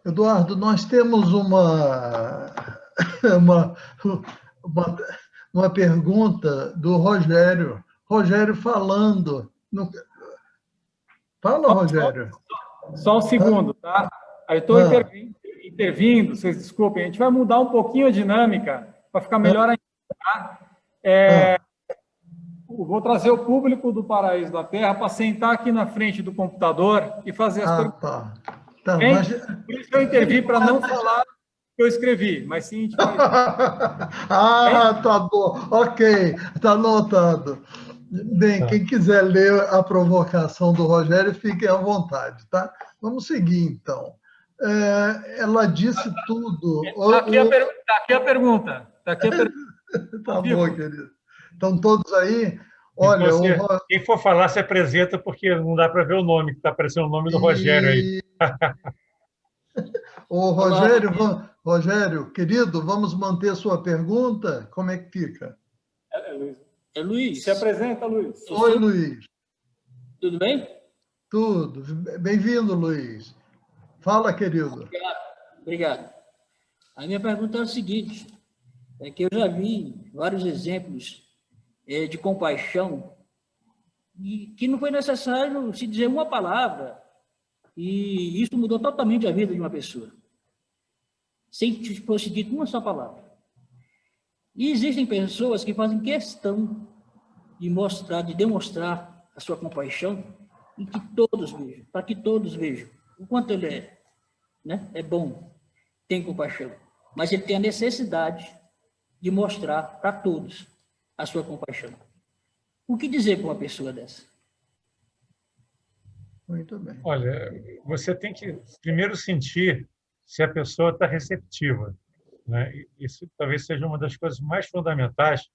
Eduardo, nós temos uma pergunta do Rogério. Rogério falando. Fala, Rogério. Só um segundo, tá? Eu estou intervindo, vocês desculpem. A gente vai mudar um pouquinho a dinâmica para ficar melhor ainda, tá? Vou trazer o público do Paraíso da Terra para sentar aqui na frente do computador e fazer as perguntas. Tá, mas... Por isso que eu intervi para não falar o que eu escrevi, mas sim a gente vai... Tá bom. Ok, está anotado. Bem, quem quiser ler a provocação do Rogério, fique à vontade, tá? Vamos seguir, então. Ela disse tudo. Está aqui a pergunta. Tá bom, querido. Estão todos aí? Olha, quem for falar se apresenta, porque não dá para ver o nome, que está aparecendo o nome do Rogério aí. Ô, Rogério, Rogério, querido, vamos manter a sua pergunta? Como é que fica? Luiz. É Luiz. Se apresenta, Luiz. Oi, Luiz. Tudo bem? Tudo. Bem-vindo, Luiz. Fala, querido. Obrigado. A minha pergunta é o seguinte, é que eu já vi vários exemplos de compaixão e que não foi necessário se dizer uma palavra e isso mudou totalmente a vida de uma pessoa, sem que fosse dito uma só palavra. E existem pessoas que fazem questão de mostrar, de demonstrar a sua compaixão e que todos vejam, para que todos vejam o quanto ele é, né? É bom, tem compaixão, mas ele tem a necessidade de mostrar para todos a sua compaixão. O que dizer para uma pessoa dessa? Muito bem. Olha, você tem que primeiro sentir se a pessoa está receptiva, né? Isso talvez seja uma das coisas mais fundamentais.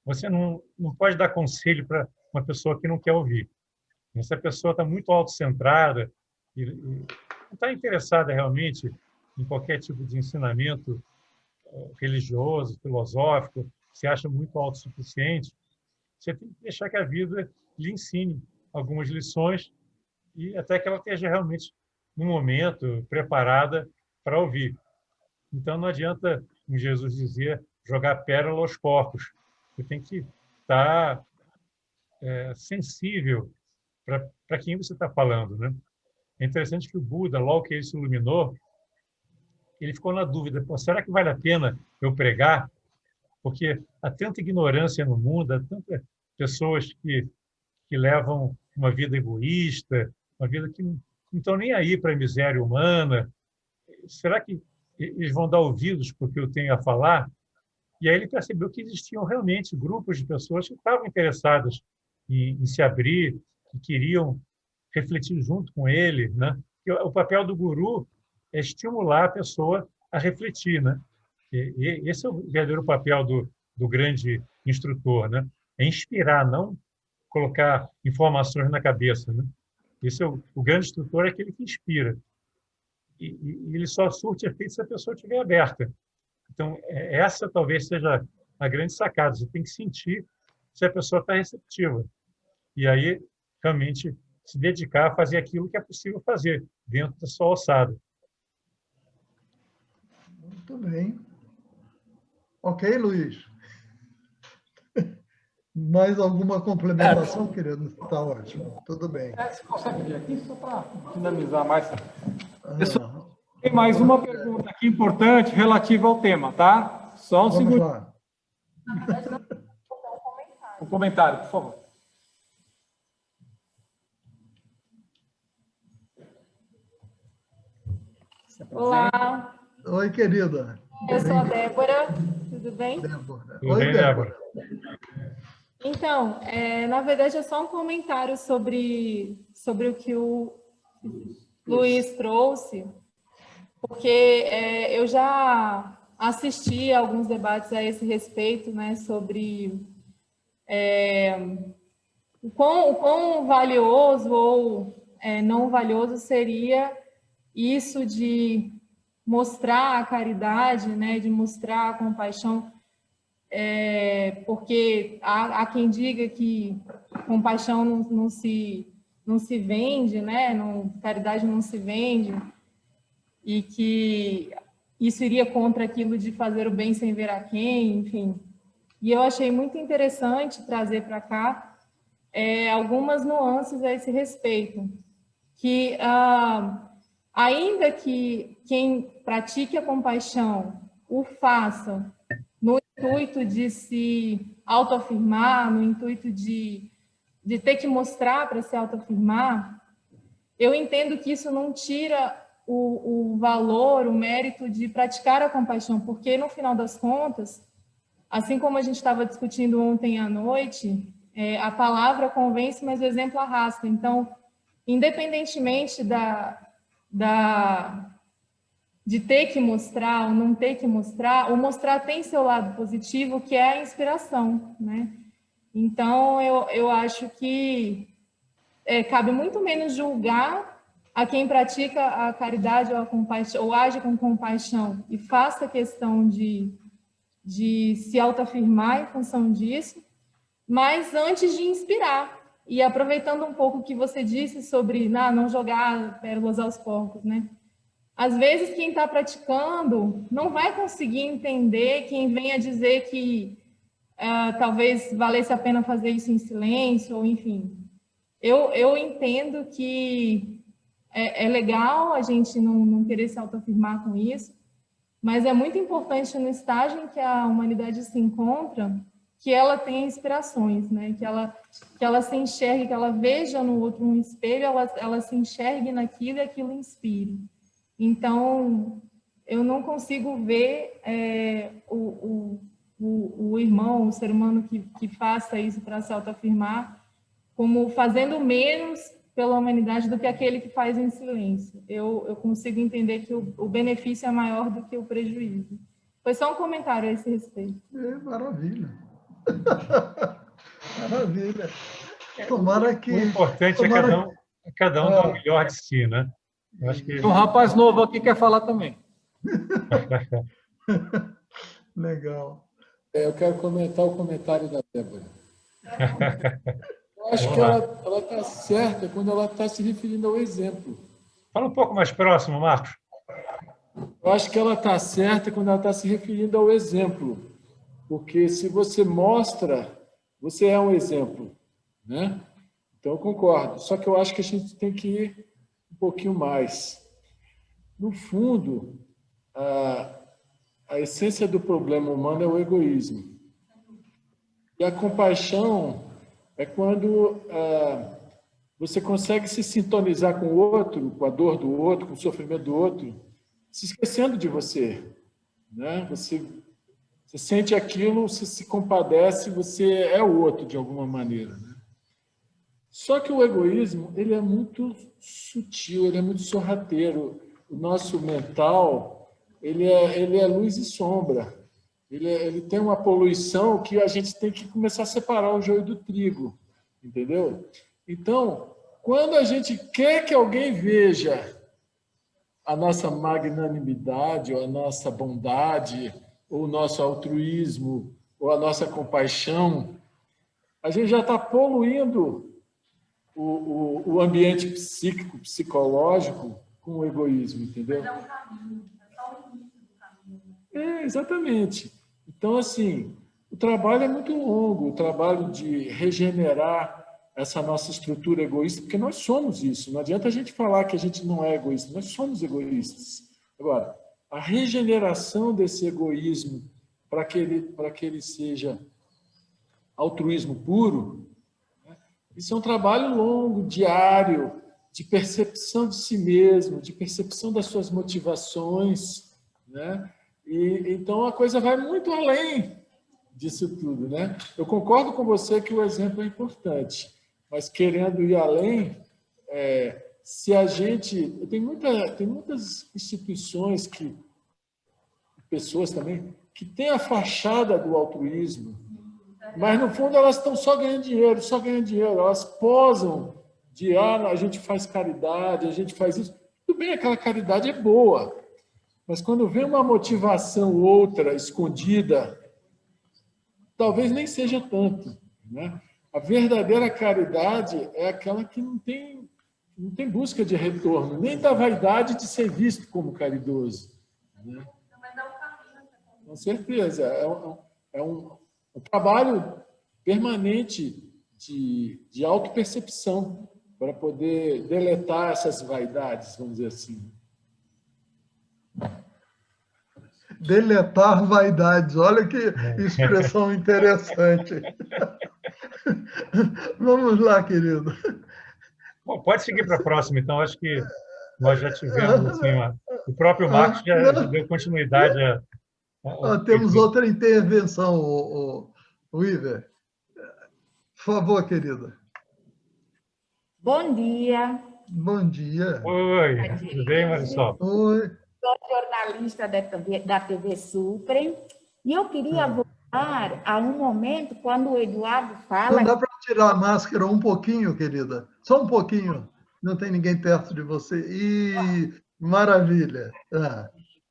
Você não pode dar conselho para uma pessoa que não quer ouvir. Se a pessoa está muito autocentrada e não está interessada realmente em qualquer tipo de ensinamento religioso, filosófico, se acha muito autossuficiente, você tem que deixar que a vida lhe ensine algumas lições e até que ela esteja realmente, no momento, preparada para ouvir. Então, não adianta, como Jesus dizia, jogar pérola aos porcos. Você tem que estar sensível para quem você está falando, né? É interessante que o Buda, logo que ele se iluminou, ele ficou na dúvida, será que vale a pena eu pregar? Porque há tanta ignorância no mundo, há tantas pessoas que levam uma vida egoísta, uma vida que não estão nem aí para a miséria humana. Será que eles vão dar ouvidos para o que eu tenho a falar? E aí ele percebeu que existiam realmente grupos de pessoas que estavam interessadas em se abrir, que queriam refletir junto com ele, né? E o papel do guru é estimular a pessoa a refletir, né? E esse é o verdadeiro papel do grande instrutor, né? É inspirar, não colocar informações na cabeça, né? Esse é o grande instrutor, é aquele que inspira. E ele só surte efeito se a pessoa estiver aberta. Então, essa talvez seja a grande sacada. Você tem que sentir se a pessoa está receptiva. E aí, realmente, se dedicar a fazer aquilo que é possível fazer dentro da sua alçada. Muito bem. Ok, Luiz? Mais alguma complementação, querido? Está ótimo. Tudo bem. Você consegue vir aqui só para dinamizar mais? Tem mais uma pergunta aqui importante relativa ao tema, tá? Só um segundo. Vamos lá. Um comentário, por favor. Olá. Oi, querida. Eu sou a Débora, tudo bem? Débora. Tudo Oi, bem, Débora. Então, na verdade, é só um comentário sobre o que o Luiz trouxe, porque eu já assisti a alguns debates a esse respeito, né, sobre o quão valioso ou não valioso seria isso de mostrar a caridade, né, de mostrar a compaixão, porque há quem diga que compaixão não se vende, né, caridade não se vende, e que isso iria contra aquilo de fazer o bem sem ver a quem, enfim. E eu achei muito interessante trazer para cá algumas nuances a esse respeito, que ainda que quem pratique a compaixão o faça no intuito de se autoafirmar, no intuito de ter que mostrar para se autoafirmar, eu entendo que isso não tira o valor, o mérito de praticar a compaixão, porque no final das contas, assim como a gente estava discutindo ontem à noite, a palavra convence, mas o exemplo arrasta. Então, independentemente de ter que mostrar ou não ter que mostrar, o mostrar tem seu lado positivo, que é a inspiração, né? Então, eu acho que cabe muito menos julgar a quem pratica a caridade ou a compaixão, ou age com compaixão e faça questão de se autoafirmar em função disso, mas antes de inspirar. E aproveitando um pouco o que você disse sobre não jogar pérolas aos porcos, né? Às vezes, quem está praticando não vai conseguir entender quem vem a dizer que talvez valesse a pena fazer isso em silêncio, ou enfim. Eu entendo que é legal a gente não querer se autoafirmar com isso, mas é muito importante no estágio em que a humanidade se encontra que ela tenha inspirações, né? Que ela se enxergue, que ela veja no outro um espelho, ela se enxergue naquilo e aquilo inspire. Então, eu não consigo ver o irmão, o ser humano que faça isso para se autoafirmar como fazendo menos pela humanidade do que aquele que faz em silêncio. Eu consigo entender que o benefício é maior do que o prejuízo. Foi só um comentário a esse respeito. Maravilha. Maravilha. Tomara que... O importante é cada um dar o melhor de si, né? Eu acho que... Um rapaz novo aqui quer falar também. Legal. Eu quero comentar o comentário da Débora. Eu acho que ela está certa quando ela está se referindo ao exemplo. Fala um pouco mais próximo, Marcos. Eu acho que ela está certa quando ela está se referindo ao exemplo. Porque se você mostra, você é um exemplo, né? Então, eu concordo. Só que eu acho que a gente tem que ir um pouquinho mais. No fundo, a essência do problema humano é o egoísmo. E a compaixão é quando você consegue se sintonizar com o outro, com a dor do outro, com o sofrimento do outro, se esquecendo de você, né? Você sente aquilo, você se compadece, você é o outro de alguma maneira, né? Só que o egoísmo, ele é muito sutil, ele é muito sorrateiro. O nosso mental, ele é luz e sombra. Ele tem uma poluição que a gente tem que começar a separar o joio do trigo, entendeu? Então, quando a gente quer que alguém veja a nossa magnanimidade, ou a nossa bondade, ou o nosso altruísmo, ou a nossa compaixão, a gente já está poluindo o ambiente psíquico, psicológico com o egoísmo, entendeu? Mas é um caminho, é só o início do caminho. Exatamente. Então, assim, o trabalho é muito longo, o trabalho de regenerar essa nossa estrutura egoísta, porque nós somos isso. Não adianta a gente falar que a gente não é egoísta, nós somos egoístas. Agora, a regeneração desse egoísmo para que ele seja altruísmo puro, né? Isso é um trabalho longo, diário, de percepção de si mesmo, de percepção das suas motivações, né? E então a coisa vai muito além disso tudo, né? Eu concordo com você que o exemplo é importante, mas querendo ir além, se a gente... Tem muitas instituições, pessoas também, que têm a fachada do altruísmo, mas, no fundo, elas estão só ganhando dinheiro, Elas posam de, a gente faz caridade, a gente faz isso. Tudo bem, aquela caridade é boa, mas quando vem uma motivação outra, escondida, talvez nem seja tanto, né? A verdadeira caridade é aquela que não tem busca de retorno, nem da vaidade de ser visto como caridoso, né? Com certeza. É um trabalho permanente de autopercepção para poder deletar essas vaidades, vamos dizer assim. Deletar vaidades. Olha que expressão interessante. Vamos lá, querido. Bom, pode seguir para a próxima, então. Acho que nós já tivemos, assim, o próprio Marcos já deu continuidade Temos outra intervenção, o Iver. Por favor, querida. Bom dia. Bom dia. Oi, tudo bem, Marisol? Oi. Sou jornalista da TV Suprem e eu queria voltar há um momento, quando o Eduardo fala... Não dá para tirar a máscara um pouquinho, querida? Só um pouquinho. Não tem ninguém perto de você. Maravilha.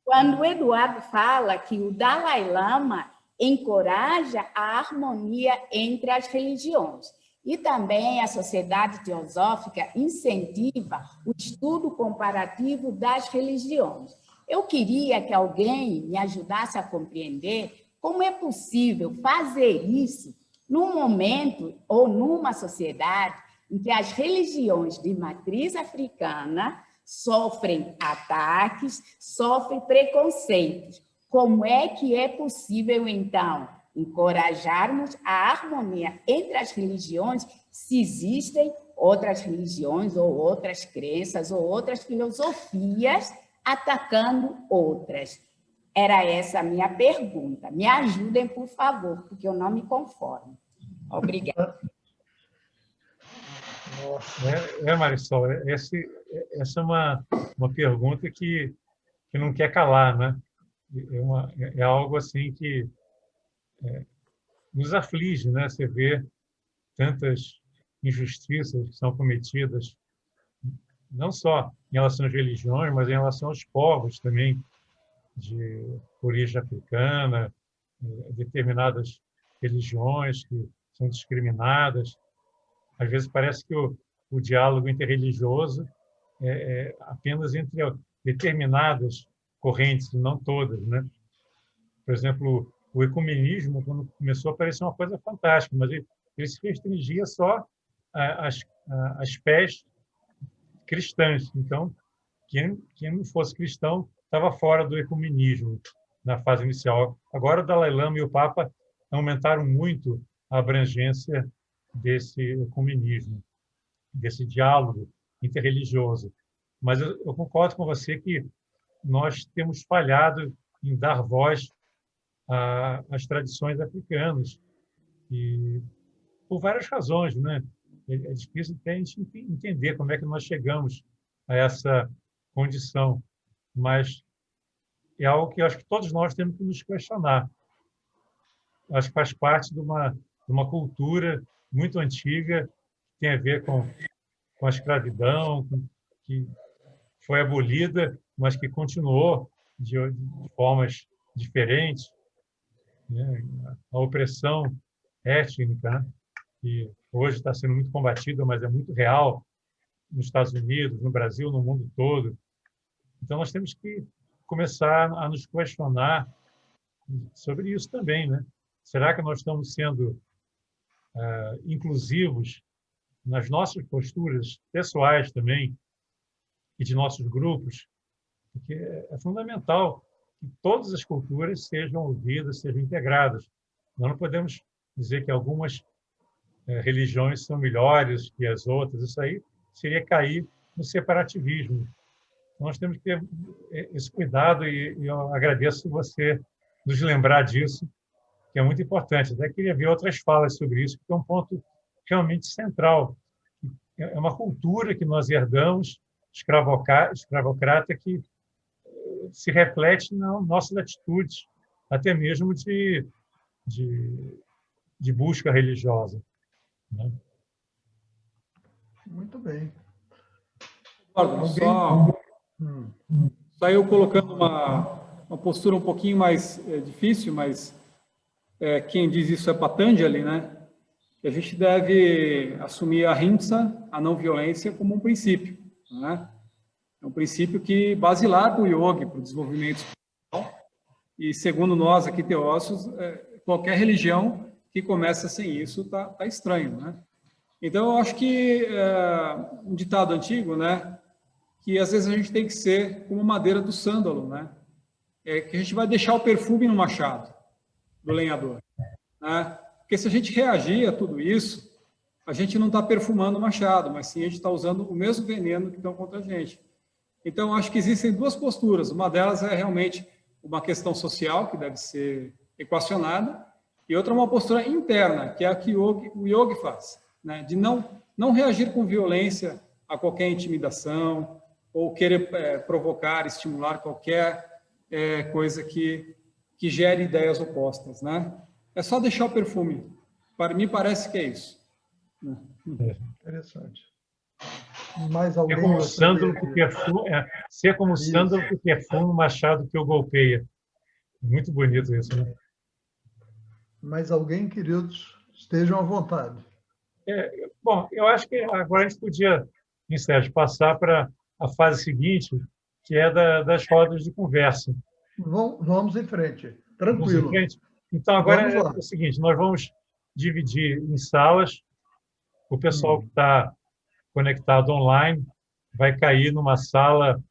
Quando o Eduardo fala que o Dalai Lama encoraja a harmonia entre as religiões e também a Sociedade Teosófica incentiva o estudo comparativo das religiões. Eu queria que alguém me ajudasse a compreender como é possível fazer isso num momento ou numa sociedade em que as religiões de matriz africana sofrem ataques, sofrem preconceitos. Como é que é possível, então, encorajarmos a harmonia entre as religiões se existem outras religiões ou outras crenças ou outras filosofias atacando outras? Era essa a minha pergunta. Me ajudem, por favor, porque eu não me conformo. Obrigada. Marisol, essa é uma pergunta que não quer calar, né? É algo assim que nos aflige, né? Você vê tantas injustiças que são cometidas, não só em relação às religiões, mas em relação aos povos também, de origem africana, determinadas religiões que são discriminadas. Às vezes parece que o diálogo interreligioso é apenas entre determinadas correntes, não todas, né? Por exemplo, o ecumenismo, quando começou a parecer uma coisa fantástica, mas ele se restringia só às fés cristãs. Então, quem não fosse cristão estava fora do ecumenismo na fase inicial. Agora, o Dalai Lama e o Papa aumentaram muito a abrangência desse ecumenismo, desse diálogo interreligioso. Mas eu concordo com você que nós temos falhado em dar voz às tradições africanas, e por várias razões, né? É difícil até a gente entender como é que nós chegamos a essa condição, mas é algo que eu acho que todos nós temos que nos questionar. Acho que faz parte de uma cultura muito antiga, que tem a ver com a escravidão, que foi abolida, mas que continuou de formas diferentes, né? A opressão étnica, né? Que hoje está sendo muito combatida, mas é muito real nos Estados Unidos, no Brasil, no mundo todo. Então, nós temos que começar a nos questionar sobre isso também, né? Será que nós estamos sendo inclusivos nas nossas posturas pessoais também e de nossos grupos? Porque é fundamental que todas as culturas sejam ouvidas, sejam integradas. Nós não podemos dizer que algumas religiões são melhores que as outras. Isso aí seria cair no separativismo. Nós temos que ter esse cuidado e eu agradeço você nos lembrar disso, que é muito importante. Até queria ver outras falas sobre isso, porque é um ponto realmente central. É uma cultura que nós herdamos, escravocrata, que se reflete nas nossas atitudes, até mesmo de busca religiosa, né? Muito bem. Só eu colocando uma postura um pouquinho mais difícil, mas quem diz isso é Patanjali, né? Que a gente deve assumir a ahimsa, a não violência, como um princípio, né? É um princípio que basilar para o yoga, para o desenvolvimento espiritual. E segundo nós aqui teósofos, qualquer religião que começa sem isso está estranho, né? Então eu acho que um ditado antigo, né? Que às vezes a gente tem que ser como madeira do sândalo, né? Que a gente vai deixar o perfume no machado do lenhador, né? Porque se a gente reagir a tudo isso, a gente não está perfumando o machado, mas sim a gente está usando o mesmo veneno que estão contra a gente. Então, acho que existem duas posturas. Uma delas é realmente uma questão social, que deve ser equacionada, e outra é uma postura interna, que é a que o yogi faz, né? De não reagir com violência a qualquer intimidação, ou querer provocar, estimular qualquer coisa que gere ideias opostas, né? É só deixar o perfume. Para mim, parece que é isso. Interessante. Mais alguém? É como o sândalo que perfuma, ser como o sândalo que perfuma o machado que o golpeia. Muito bonito isso, né? Mais alguém, queridos? Estejam à vontade. Bom, eu acho que agora a gente podia, Sérgio, passar para a fase seguinte, que é das rodas de conversa. Vamos em frente. Vamos em Tranquilo. frente? Então, agora Vamos lá. é o seguinte, nós vamos dividir em salas. O pessoal que está conectado online vai cair numa sala,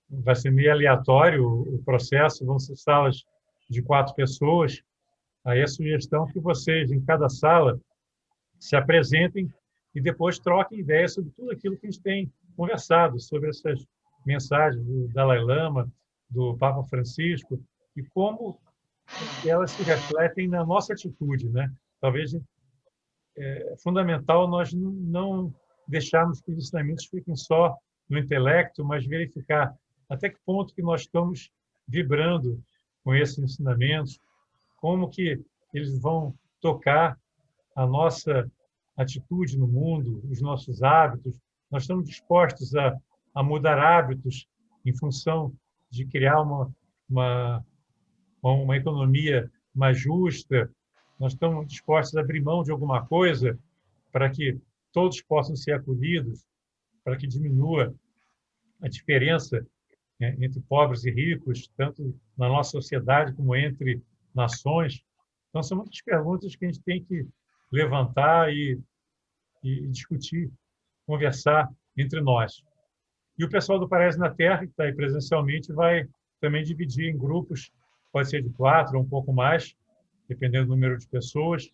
vai ser meio aleatório o processo, vão ser salas de 4 pessoas. Aí a sugestão é que vocês, em cada sala, se apresentem e depois troquem ideias sobre tudo aquilo que a gente tem conversado, sobre essas mensagens do Dalai Lama, do Papa Francisco, e como elas se refletem na nossa atitude, né? Talvez é fundamental nós não deixarmos que os ensinamentos fiquem só no intelecto, mas verificar até que ponto que nós estamos vibrando com esses ensinamentos, como que eles vão tocar a nossa atitude no mundo, os nossos hábitos. Nós estamos dispostos a mudar hábitos em função de criar uma economia mais justa. Nós estamos dispostos a abrir mão de alguma coisa para que todos possam ser acolhidos, para que diminua a diferença entre pobres e ricos, tanto na nossa sociedade como entre nações. Então, são muitas perguntas que a gente tem que levantar e discutir, conversar entre nós. E o pessoal do Paraíso na Terra, que está aí presencialmente, vai também dividir em grupos, pode ser de 4 ou um pouco mais, dependendo do número de pessoas.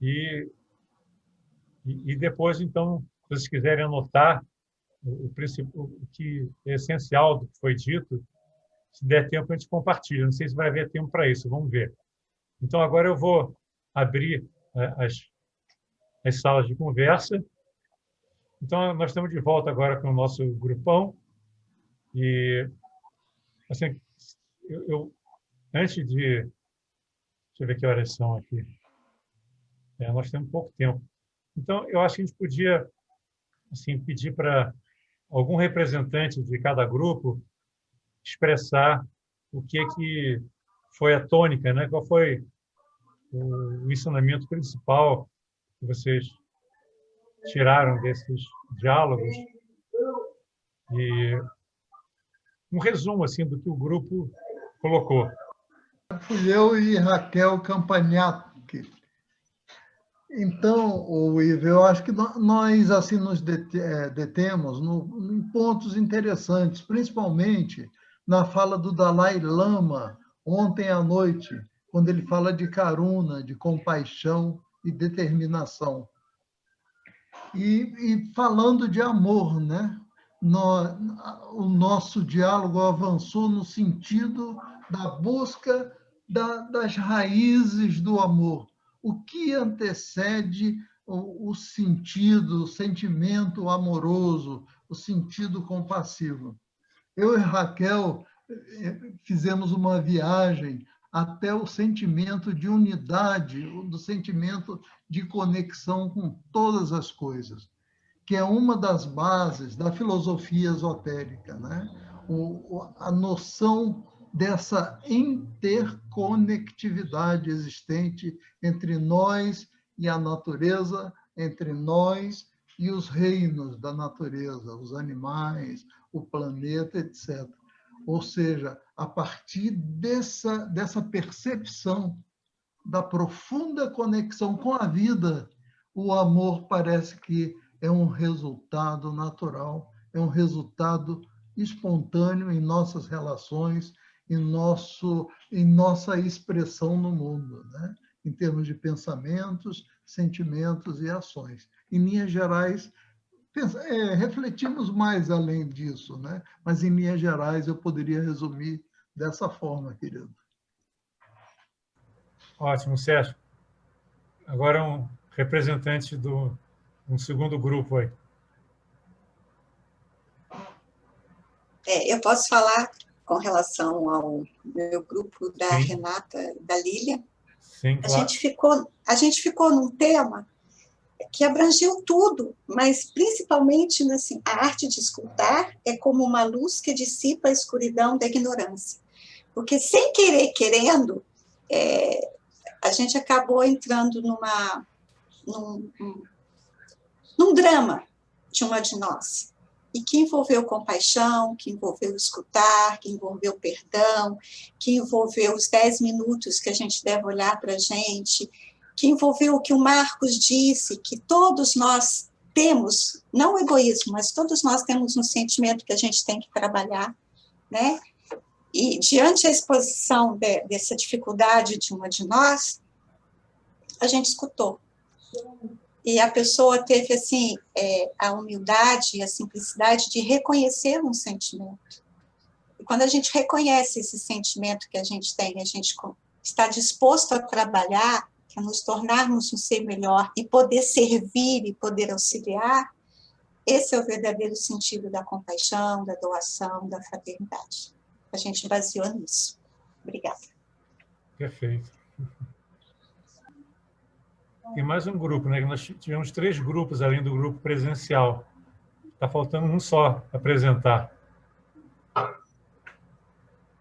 E depois, então, se vocês quiserem anotar o que é essencial do que foi dito, se der tempo, a gente compartilha. Não sei se vai haver tempo para isso, vamos ver. Então, agora eu vou abrir as salas de conversa. Então, nós estamos de volta agora com o nosso grupão. E, assim, antes de... Deixa eu ver que horas são aqui. Nós temos pouco tempo. Então, eu acho que a gente podia assim, pedir para algum representante de cada grupo expressar o que foi a tônica, né? Qual foi o ensinamento principal que vocês tiraram desses diálogos e um resumo assim do que o grupo colocou. Fui eu e Raquel Campagnac. Então, Ivo, eu acho que nós assim nos detemos em pontos interessantes, principalmente na fala do Dalai Lama ontem à noite, quando ele fala de karuna, de compaixão e determinação. E falando de amor, né? O nosso diálogo avançou no sentido da busca das raízes do amor. O que antecede o sentido, o sentimento amoroso, o sentido compassivo. Eu e Raquel fizemos uma viagem até o sentimento de unidade, do sentimento de conexão com todas as coisas, que é uma das bases da filosofia esotérica, né? A noção dessa interconectividade existente entre nós e a natureza, entre nós e os reinos da natureza, os animais, o planeta, etc. Ou seja, a partir dessa percepção da profunda conexão com a vida, o amor parece que é um resultado natural, é um resultado espontâneo em nossas relações, em nossa expressão no mundo, né? Em termos de pensamentos, sentimentos e ações. Em linhas gerais, refletimos mais além disso, né? Mas em linhas gerais eu poderia resumir dessa forma, querido. Ótimo, Sérgio. Agora um representante um segundo grupo aí. Eu posso falar com relação ao meu grupo da Sim. Renata, da Lília. Sim, A claro. gente ficou num tema que abrangeu tudo, mas principalmente assim, a arte de escutar é como uma luz que dissipa a escuridão da ignorância. Porque sem querer, querendo, a gente acabou entrando num drama de uma de nós, e que envolveu compaixão, que envolveu escutar, que envolveu perdão, que envolveu os 10 minutos que a gente deve olhar para a gente, que envolveu o que o Marcos disse, que todos nós temos, não o egoísmo, mas todos nós temos um sentimento que a gente tem que trabalhar, né? E diante da exposição dessa dificuldade de uma de nós, a gente escutou. E a pessoa teve, assim, a humildade e a simplicidade de reconhecer um sentimento. E quando a gente reconhece esse sentimento que a gente tem, a gente está disposto a trabalhar, a nos tornarmos um ser melhor e poder servir e poder auxiliar, esse é o verdadeiro sentido da compaixão, da doação, da fraternidade. A gente baseou nisso. Obrigada. Perfeito. Tem mais um grupo, né? Nós tivemos 3 grupos além do grupo presencial. Está faltando um só apresentar.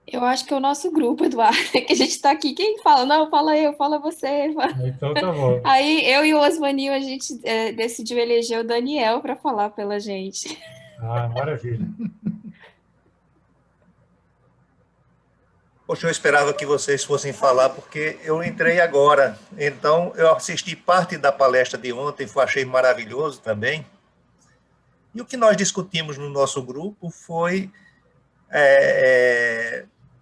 Eu acho que é o nosso grupo, Eduardo, que a gente está aqui. Quem fala? Não, fala eu, fala você. Então tá bom. Aí eu e o Osvanil, a gente decidiu eleger o Daniel para falar pela gente. Ah, maravilha. Poxa, eu esperava que vocês fossem falar, porque eu entrei agora. Então, eu assisti parte da palestra de ontem, achei maravilhoso também. E o que nós discutimos no nosso grupo foi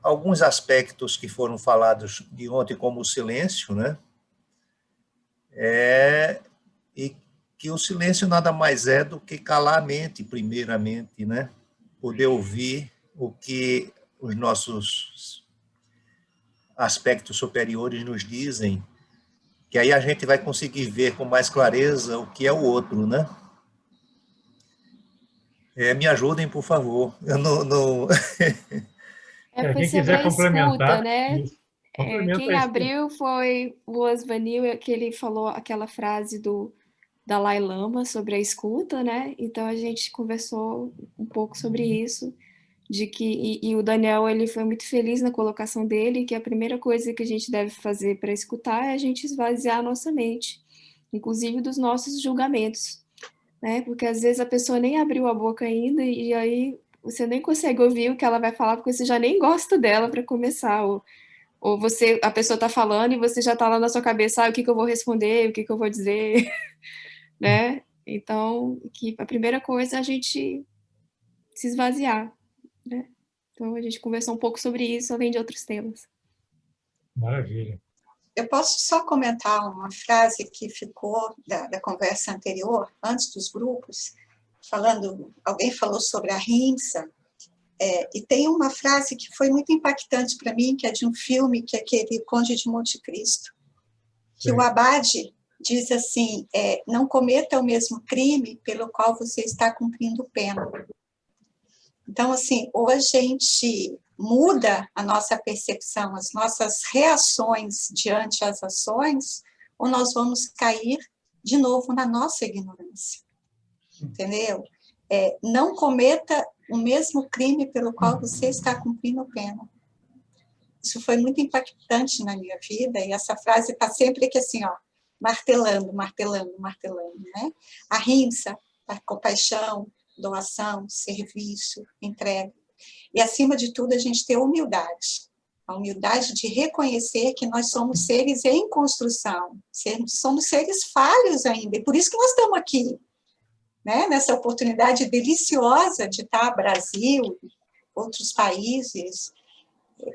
alguns aspectos que foram falados de ontem, como o silêncio, né? E que o silêncio nada mais é do que calar a mente, primeiramente, né? Poder ouvir o que os nossos aspectos superiores nos dizem, que aí a gente vai conseguir ver com mais clareza o que é o outro, né? Me ajudem, por favor. Eu não... Foi quem sobre quiser a complementar, escuta, né? complementa Quem isso. abriu foi o Osvanil, que ele falou aquela frase do Dalai Lama sobre a escuta, né? Então a gente conversou um pouco sobre isso, de que e o Daniel, ele foi muito feliz na colocação dele, que a primeira coisa que a gente deve fazer para escutar é a gente esvaziar a nossa mente, inclusive dos nossos julgamentos, né? Porque às vezes a pessoa nem abriu a boca ainda e aí você nem consegue ouvir o que ela vai falar porque você já nem gosta dela para começar, ou a pessoa está falando e você já está lá na sua cabeça, o que eu vou responder, o que eu vou dizer, né? Então, que a primeira coisa é a gente se esvaziar, né? Então, a gente conversou um pouco sobre isso, além de outros temas. Maravilha. Eu posso só comentar uma frase que ficou da conversa anterior, antes dos grupos, alguém falou sobre a rimsa, e tem uma frase que foi muito impactante para mim, que é de um filme, que é aquele Conde de Monte Cristo, que o abade diz assim, não cometa o mesmo crime pelo qual você está cumprindo pena. Então, assim, ou a gente muda a nossa percepção, as nossas reações diante das ações, ou nós vamos cair de novo na nossa ignorância. Entendeu? Não cometa o mesmo crime pelo qual você está cumprindo pena. Isso foi muito impactante na minha vida, e essa frase está sempre aqui assim, ó, martelando, martelando, martelando, né? A rimsa, a compaixão, doação, serviço, entrega. E, acima de tudo, a gente ter humildade. A humildade de reconhecer que nós somos seres em construção, somos seres falhos ainda, e por isso que nós estamos aqui, né? Nessa oportunidade deliciosa de estar no Brasil, outros países.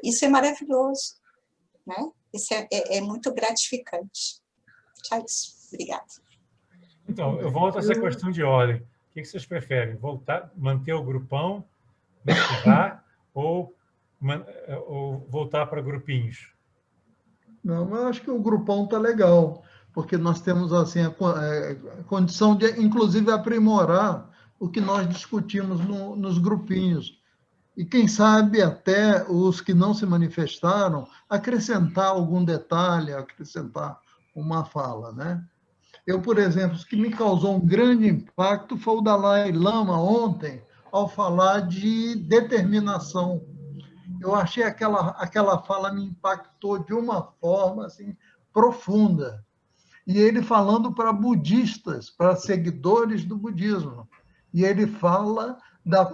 Isso é maravilhoso, né? Isso é muito gratificante. Tchau, obrigada. Então, eu volto a essa questão de ordem. O que vocês preferem? Manter o grupão, misturar ou voltar para grupinhos? Não, eu acho que o grupão está legal, porque nós temos assim a condição de, inclusive, aprimorar o que nós discutimos nos grupinhos. e quem sabe até os que não se manifestaram acrescentar algum detalhe, acrescentar uma fala, né? Eu, por exemplo, o que me causou um grande impacto foi o Dalai Lama ontem, ao falar de determinação. Eu achei aquela fala me impactou de uma forma assim, profunda. E ele falando para budistas, para seguidores do budismo. E ele fala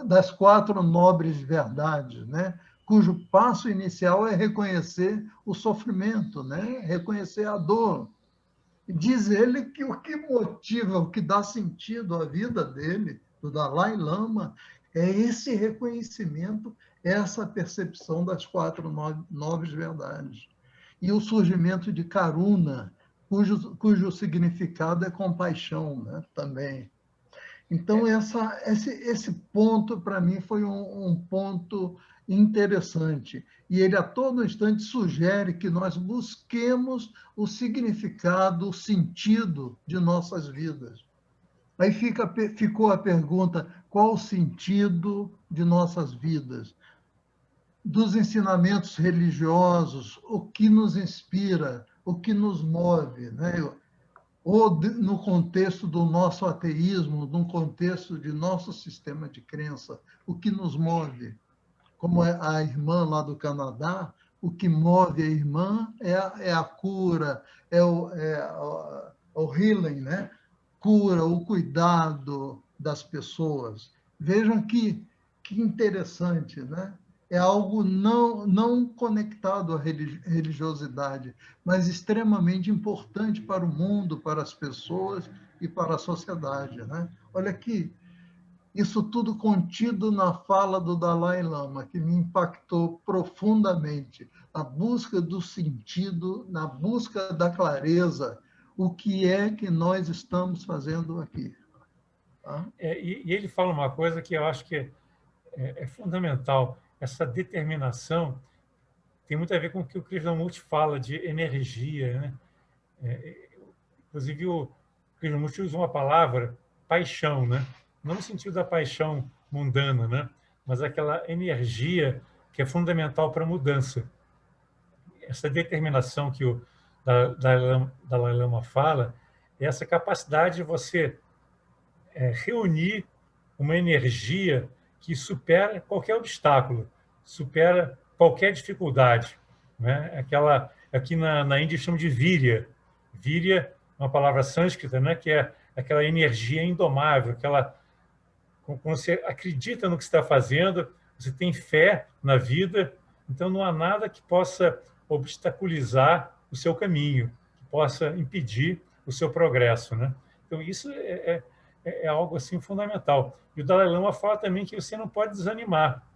das 4 nobres verdades, né? Cujo passo inicial é reconhecer o sofrimento, né? Reconhecer a dor. Diz ele que o que motiva, o que dá sentido à vida dele, do Dalai Lama, é esse reconhecimento, essa percepção das 4 nobres verdades. E o surgimento de Karuna, cujo significado é compaixão, né? Também. Então, esse ponto, para mim, foi um ponto interessante. E ele, a todo instante, sugere que nós busquemos o significado, o sentido de nossas vidas. Aí ficou a pergunta, qual o sentido de nossas vidas? Dos ensinamentos religiosos, o que nos inspira, o que nos move, né? Ou no contexto do nosso ateísmo, no contexto de nosso sistema de crença, o que nos move. Como é a irmã lá do Canadá, o que move a irmã é a cura, é o healing, né? Cura, o cuidado das pessoas. Vejam que interessante, né? É algo não conectado à religiosidade, mas extremamente importante para o mundo, para as pessoas e para a sociedade, né? Olha aqui, isso tudo contido na fala do Dalai Lama, que me impactou profundamente. A busca do sentido, na busca da clareza, o que é que nós estamos fazendo aqui. Tá? E ele fala uma coisa que eu acho que é fundamental. Essa determinação tem muito a ver com o que o Krishnamurti fala de energia, né? Inclusive, o Krishnamurti usa uma palavra, paixão, né? Não no sentido da paixão mundana, né? Mas aquela energia que é fundamental para a mudança. Essa determinação que o Dalai Lama fala é essa capacidade de você reunir uma energia que supera qualquer obstáculo, supera qualquer dificuldade, né? Aqui na Índia chamam de virya. Virya é uma palavra sânscrita, né? Que é aquela energia indomável, quando você acredita no que está fazendo, você tem fé na vida, então não há nada que possa obstaculizar o seu caminho, que possa impedir o seu progresso, né? Então isso é algo assim fundamental. E o Dalai Lama fala também que você não pode desanimar,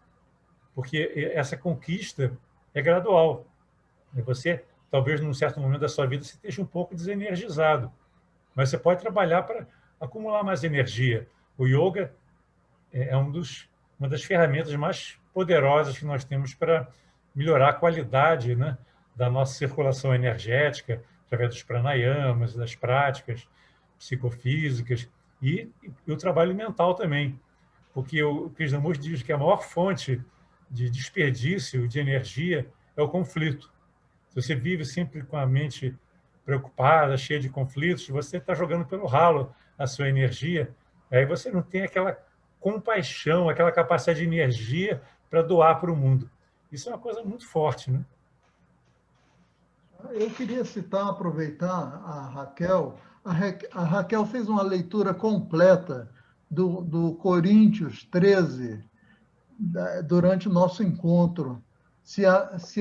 porque essa conquista é gradual. Você, talvez, num certo momento da sua vida, você esteja um pouco desenergizado, mas você pode trabalhar para acumular mais energia. O yoga é uma das ferramentas mais poderosas que nós temos para melhorar a qualidade, né, da nossa circulação energética, através dos pranayamas, das práticas psicofísicas e o trabalho mental também. Porque o Krishnamurti diz que a maior fonte de desperdício de energia é o conflito. Se você vive sempre com a mente preocupada, cheia de conflitos, você está jogando pelo ralo a sua energia, aí você não tem aquela compaixão, aquela capacidade de energia para doar para o mundo. Isso é uma coisa muito forte, né? Eu queria aproveitar a Raquel. A Raquel fez uma leitura completa do Coríntios 13 durante o nosso encontro. Se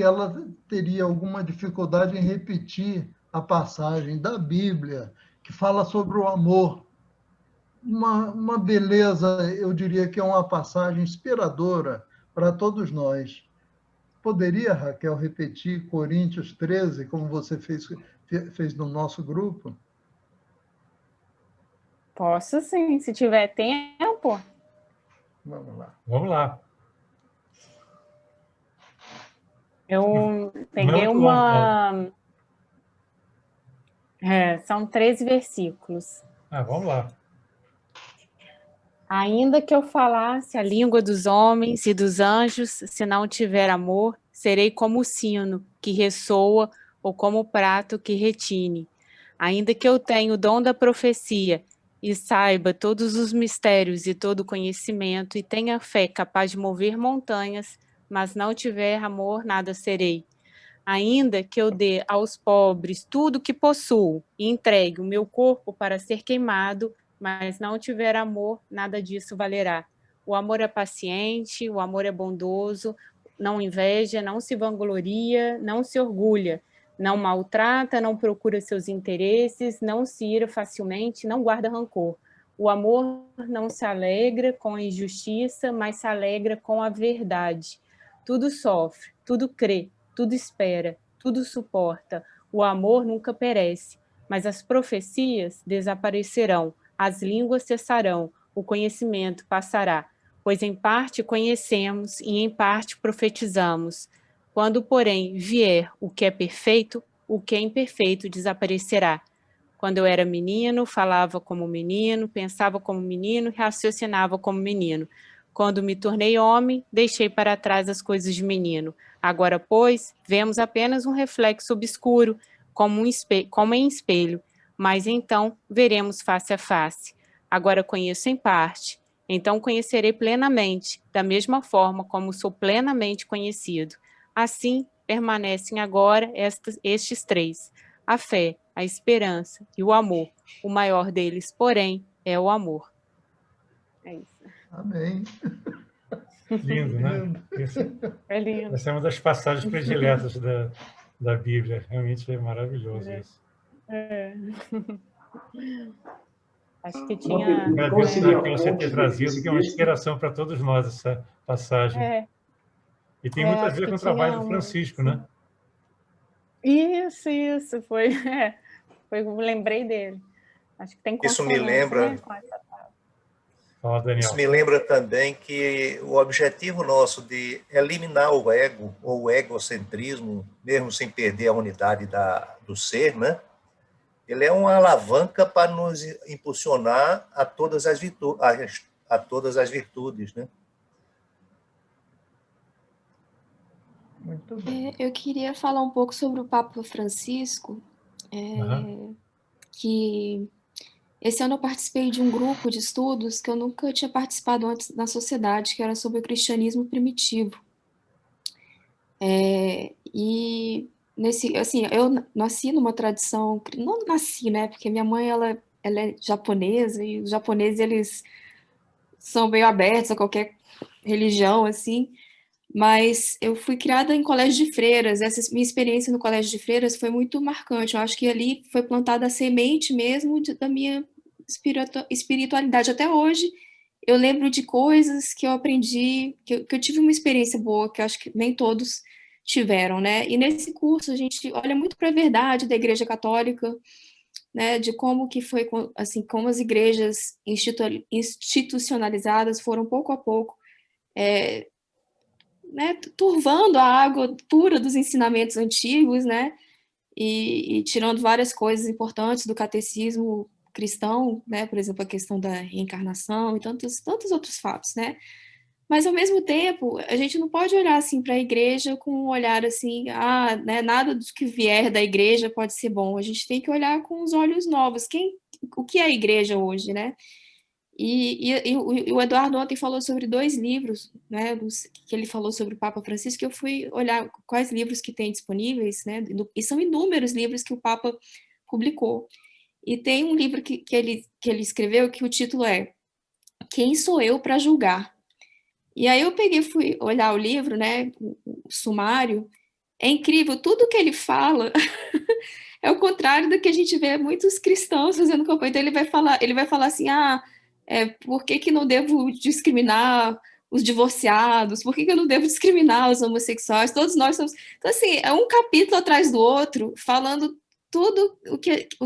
ela teria alguma dificuldade em repetir a passagem da Bíblia que fala sobre o amor. Uma beleza, eu diria que é uma passagem inspiradora para todos nós. Poderia, Raquel, repetir Coríntios 13, como você fez no nosso grupo? Posso sim, se tiver tempo. Vamos lá. Vamos lá. Eu peguei uma... são 13 versículos. Vamos lá. Ainda que eu falasse a língua dos homens e dos anjos, se não tiver amor, serei como o sino que ressoa ou como o prato que retine. Ainda que eu tenha o dom da profecia e saiba todos os mistérios e todo o conhecimento e tenha fé capaz de mover montanhas, mas não tiver amor, nada serei. Ainda que eu dê aos pobres tudo o que possuo e entregue o meu corpo para ser queimado, mas não tiver amor, nada disso valerá. O amor é paciente, o amor é bondoso, não inveja, não se vangloria, não se orgulha, não maltrata, não procura seus interesses, não se ira facilmente, não guarda rancor. O amor não se alegra com a injustiça, mas se alegra com a verdade. Tudo sofre, tudo crê, tudo espera, tudo suporta. O amor nunca perece, mas as profecias desaparecerão, as línguas cessarão, o conhecimento passará, pois em parte conhecemos e em parte profetizamos. Quando, porém, vier o que é perfeito, o que é imperfeito desaparecerá. Quando eu era menino, falava como menino, pensava como menino, raciocinava como menino. Quando me tornei homem, deixei para trás as coisas de menino. Agora, pois, vemos apenas um reflexo obscuro, como em espelho, mas então veremos face a face. Agora conheço em parte, então conhecerei plenamente, da mesma forma como sou plenamente conhecido. Assim, permanecem agora estes três: a fé, a esperança e o amor. O maior deles, porém, é o amor. É isso. Amém. Lindo, né? É lindo. Essa é uma das passagens prediletas da Bíblia. Realmente é maravilhoso isso. É. Acho que tinha... Agradeço que você ter trazido, que é uma inspiração para todos nós, essa passagem. E tem muito a ver com o trabalho do Francisco, né? Isso, foi, lembrei dele. Acho que tem Isso me consonância, lembra, né, com essa palavra. Fala, Daniel. Isso me lembra também que o objetivo nosso de eliminar o ego, ou o egocentrismo, mesmo sem perder a unidade do ser, né? Ele é uma alavanca para nos impulsionar a todas as virtudes, né? Muito bem. Eu queria falar um pouco sobre o Papa Francisco, que esse ano eu participei de um grupo de estudos que eu nunca tinha participado antes na sociedade, que era sobre o cristianismo primitivo. E assim, eu nasci numa tradição, não nasci, né? Porque minha mãe ela é japonesa e os japoneses eles são meio abertos a qualquer religião, assim. Mas eu fui criada em colégio de freiras. Essa minha experiência no colégio de freiras foi muito marcante. Eu acho que ali foi plantada a semente mesmo da minha espiritualidade. Até hoje, eu lembro de coisas que eu aprendi, que eu tive uma experiência boa, que eu acho que nem todos tiveram, né? E nesse curso a gente olha muito para a verdade da Igreja Católica, né? De como que foi, assim, como as igrejas institucionalizadas foram pouco a pouco né, turvando a água pura dos ensinamentos antigos, né, e tirando várias coisas importantes do catecismo cristão, né, por exemplo, a questão da reencarnação e tantos outros fatos, né. Mas, ao mesmo tempo, a gente não pode olhar assim para a igreja com um olhar assim, né, nada do que vier da igreja pode ser bom. A gente tem que olhar com os olhos novos. O que é a igreja hoje, né? E o Eduardo ontem falou sobre 2 livros, né, que ele falou sobre o Papa Francisco, que eu fui olhar quais livros que tem disponíveis, né, e são inúmeros livros que o Papa publicou. E tem um livro que ele escreveu que o título é Quem Sou Eu para Julgar? E aí eu fui olhar o livro, né, o sumário, é incrível, tudo que ele fala é o contrário do que a gente vê muitos cristãos fazendo campanha. Então ele vai falar assim, por que não devo discriminar os divorciados? Por que eu não devo discriminar os homossexuais? Todos nós somos... Então, assim, é um capítulo atrás do outro, falando tudo o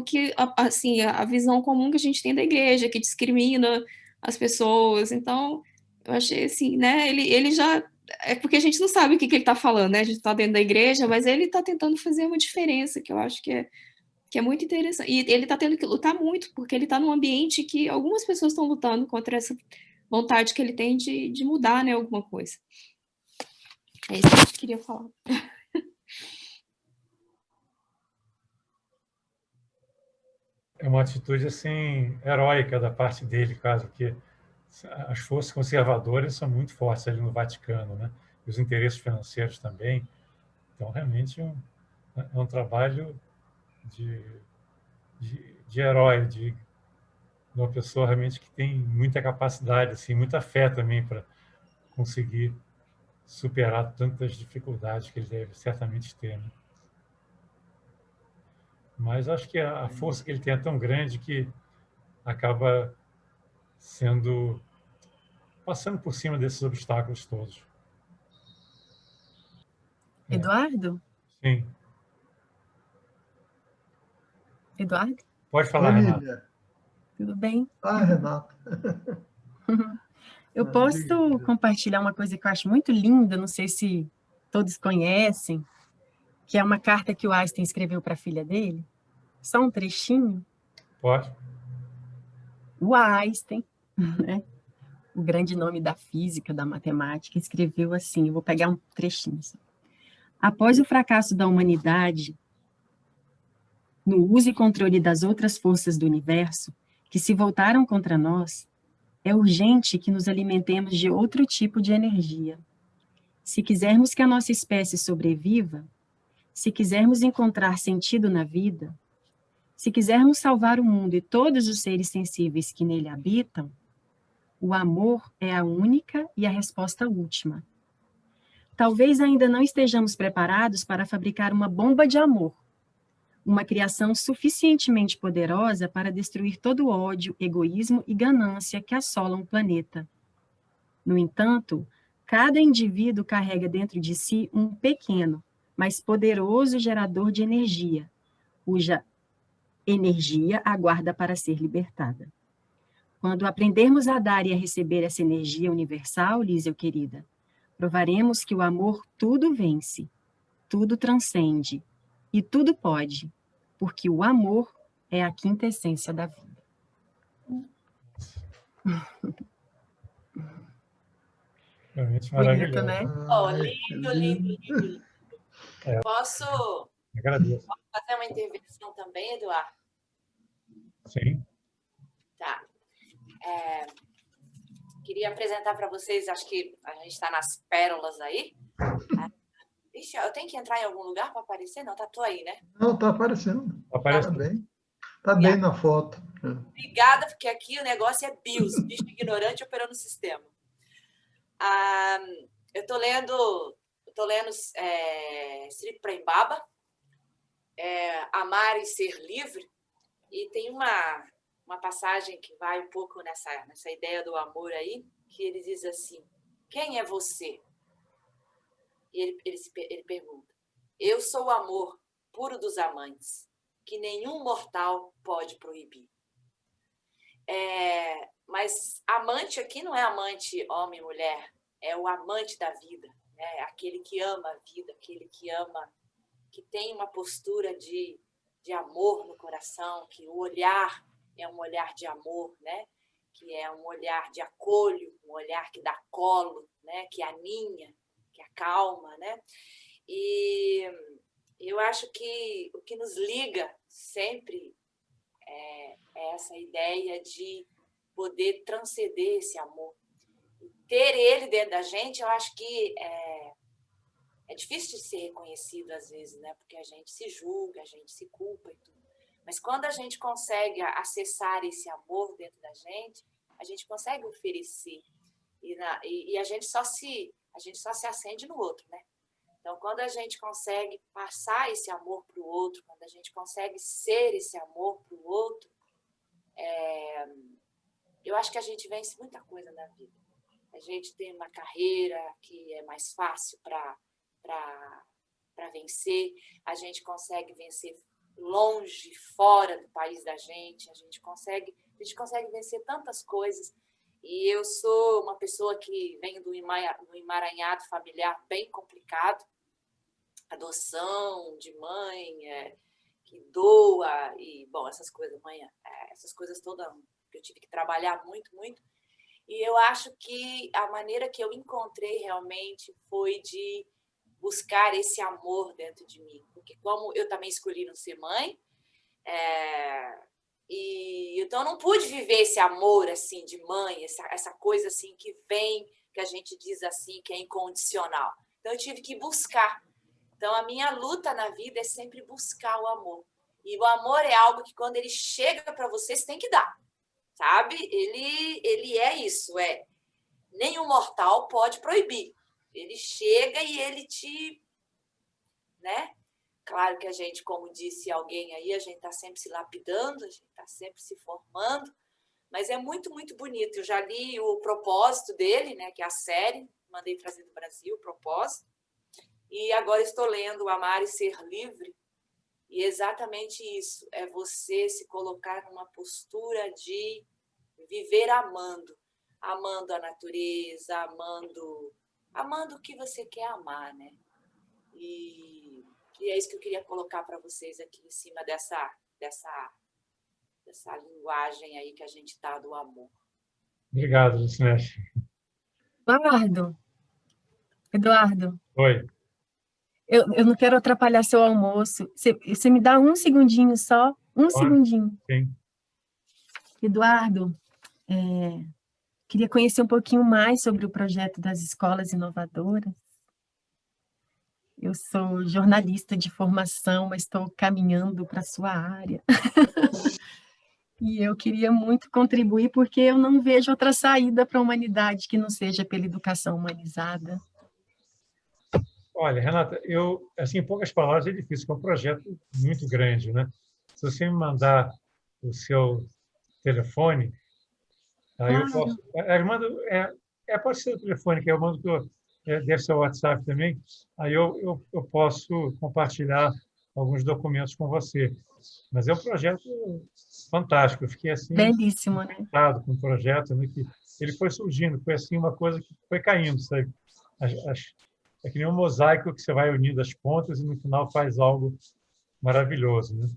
que assim, a visão comum que a gente tem da igreja, que discrimina as pessoas. Então, eu achei assim, né, ele já... É porque a gente não sabe o que ele está falando, né? A gente está dentro da igreja, mas ele está tentando fazer uma diferença, que eu acho que é muito interessante. E ele está tendo que lutar muito, porque ele está num ambiente que algumas pessoas estão lutando contra vontade que ele tem de mudar, né, alguma coisa. É isso que eu queria falar. É uma atitude assim heróica da parte dele, caso que as forças conservadoras são muito fortes ali no Vaticano, né? E os interesses financeiros também. Então, realmente, é um trabalho de, de herói, de uma pessoa realmente que tem muita capacidade, assim, muita fé também para conseguir superar tantas dificuldades que ele deve certamente ter, né? Mas acho que a força que ele tem é tão grande que acaba passando por cima desses obstáculos todos. Eduardo? Sim. Eduardo? Pode falar, Renata. Lívia. Tudo bem? Renata. Eu posso compartilhar uma coisa que eu acho muito linda, não sei se todos conhecem, que é uma carta que o Einstein escreveu para a filha dele. Só um trechinho. Pode. O Einstein, né, o grande nome da física, da matemática, escreveu assim, eu vou pegar um trechinho. Após o fracasso da humanidade no uso e controle das outras forças do universo, que se voltaram contra nós, é urgente que nos alimentemos de outro tipo de energia. Se quisermos que a nossa espécie sobreviva, se quisermos encontrar sentido na vida, se quisermos salvar o mundo e todos os seres sensíveis que nele habitam, o amor é a única e a resposta última. Talvez ainda não estejamos preparados para fabricar uma bomba de amor, uma criação suficientemente poderosa para destruir todo o ódio, egoísmo e ganância que assolam o planeta. No entanto, cada indivíduo carrega dentro de si um pequeno, mas poderoso gerador de energia, cuja energia aguarda para ser libertada. Quando aprendermos a dar e a receber essa energia universal, Lísio querida, provaremos que o amor tudo vence, tudo transcende e tudo pode, porque o amor é a quintessência da vida. Realmente maravilhoso. Bonito, né? Lindo, lindo, lindo. Posso fazer uma intervenção também, Eduardo? Sim. Tá. Queria apresentar para vocês, acho que a gente está nas pérolas aí. Ixi, eu tenho que entrar em algum lugar para aparecer? Não, tô aí, né? Não, está aparecendo. Aparece. Tá bem na foto. Obrigada, porque aqui o negócio é BIOS, bicho ignorante operando o sistema. Eu tô lendo Sri Prembaba, Amar e Ser Livre, e tem uma passagem que vai um pouco nessa ideia do amor aí, que ele diz assim: quem é você? E ele pergunta: eu sou o amor puro dos amantes, que nenhum mortal pode proibir. Mas amante aqui não é amante homem e mulher, é o amante da vida, né? Aquele que ama a vida, aquele que ama, que tem uma postura de amor no coração, que o olhar é um olhar de amor, né? Que é um olhar de acolho, um olhar que dá colo, né? Que aninha, que acalma, né? E eu acho que o que nos liga sempre é essa ideia de poder transcender esse amor. E ter ele dentro da gente, eu acho que é difícil de ser reconhecido às vezes, né? Porque a gente se julga, a gente se culpa e tudo. Mas quando a gente consegue acessar esse amor dentro da gente, a gente consegue oferecer. E a gente só se acende no outro, né? Então, quando a gente consegue passar esse amor para o outro, quando a gente consegue ser esse amor para o outro, eu acho que a gente vence muita coisa na vida. A gente tem uma carreira que é mais fácil para vencer, a gente consegue vencer longe, fora do país da gente, a gente consegue vencer tantas coisas. E eu sou uma pessoa que venho do emaranhado familiar bem complicado, adoção de mãe, que doa, e, bom, essas coisas, mãe, essas coisas todas que eu tive que trabalhar muito, muito. E eu acho que a maneira que eu encontrei realmente foi de buscar esse amor dentro de mim. Porque como eu também escolhi não ser mãe, e então eu não pude viver esse amor assim de mãe, essa coisa assim que vem, que a gente diz assim, que é incondicional. Então eu tive que buscar. Então a minha luta na vida é sempre buscar o amor. E o amor é algo que quando ele chega para você, você tem que dar. Sabe? Ele é isso, nenhum mortal pode proibir. Ele chega e ele te, né? Claro que a gente, como disse alguém aí, a gente está sempre se lapidando, a gente está sempre se formando, mas é muito, muito bonito. Eu já li o propósito dele, né? Que é a série, mandei trazer do Brasil, o propósito, e agora estou lendo Amar e Ser Livre, e exatamente isso, é você se colocar numa postura de viver amando a natureza, amando o que você quer amar, né? E é isso que eu queria colocar para vocês aqui em cima dessa linguagem aí que a gente está do amor. Obrigado, Lucinete. Eduardo, Oi. eu não quero atrapalhar seu almoço. Você me dá um segundinho só? Um segundinho. Sim. Eduardo, queria conhecer um pouquinho mais sobre o projeto das escolas inovadoras. Eu sou jornalista de formação, mas estou caminhando para a sua área. E eu queria muito contribuir, porque eu não vejo outra saída para a humanidade que não seja pela educação humanizada. Olha, Renata, assim, em poucas palavras, é difícil, porque é um projeto muito grande, né? Se você me mandar o seu telefone, aí eu posso... Eu mando, pode ser o telefone, que eu mando, deve ser o WhatsApp também, aí eu posso compartilhar alguns documentos com você. Mas é um projeto fantástico, eu fiquei assim... Belíssimo, né? Encantado com o projeto, né? Que ele foi surgindo, foi assim uma coisa que foi caindo, sabe? É que nem um mosaico que você vai unindo as pontas e no final faz algo maravilhoso, né?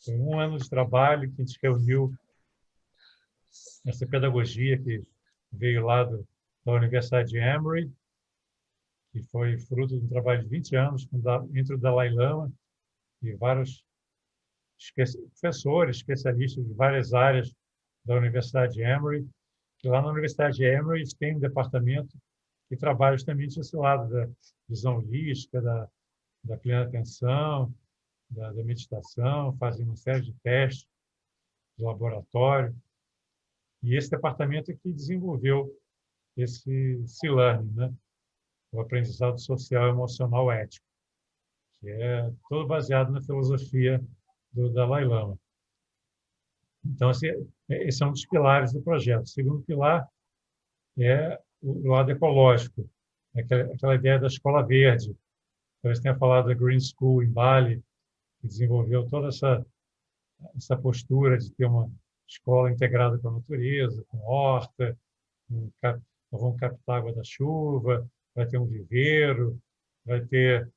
Foi 1 ano de trabalho que a gente reuniu essa pedagogia que veio lá da Universidade de Emory, que foi fruto de um trabalho de 20 anos entre o Dalai Lama e vários professores, especialistas de várias áreas da Universidade de Emory. E lá na Universidade de Emory tem um departamento que trabalha justamente esse lado da visão holística, da plena atenção, da meditação, fazem uma série de testes de laboratório. E esse departamento é que desenvolveu esse C-Learning, né? O aprendizado social e emocional ético, que é todo baseado na filosofia do Dalai Lama. Então, esse é um dos pilares do projeto. O segundo pilar é o lado ecológico, aquela ideia da escola verde. Você tem falado da Green School em Bali, que desenvolveu toda essa postura de ter uma escola integrada com a natureza, com horta, vão captar água da chuva, vai ter um viveiro, vai ter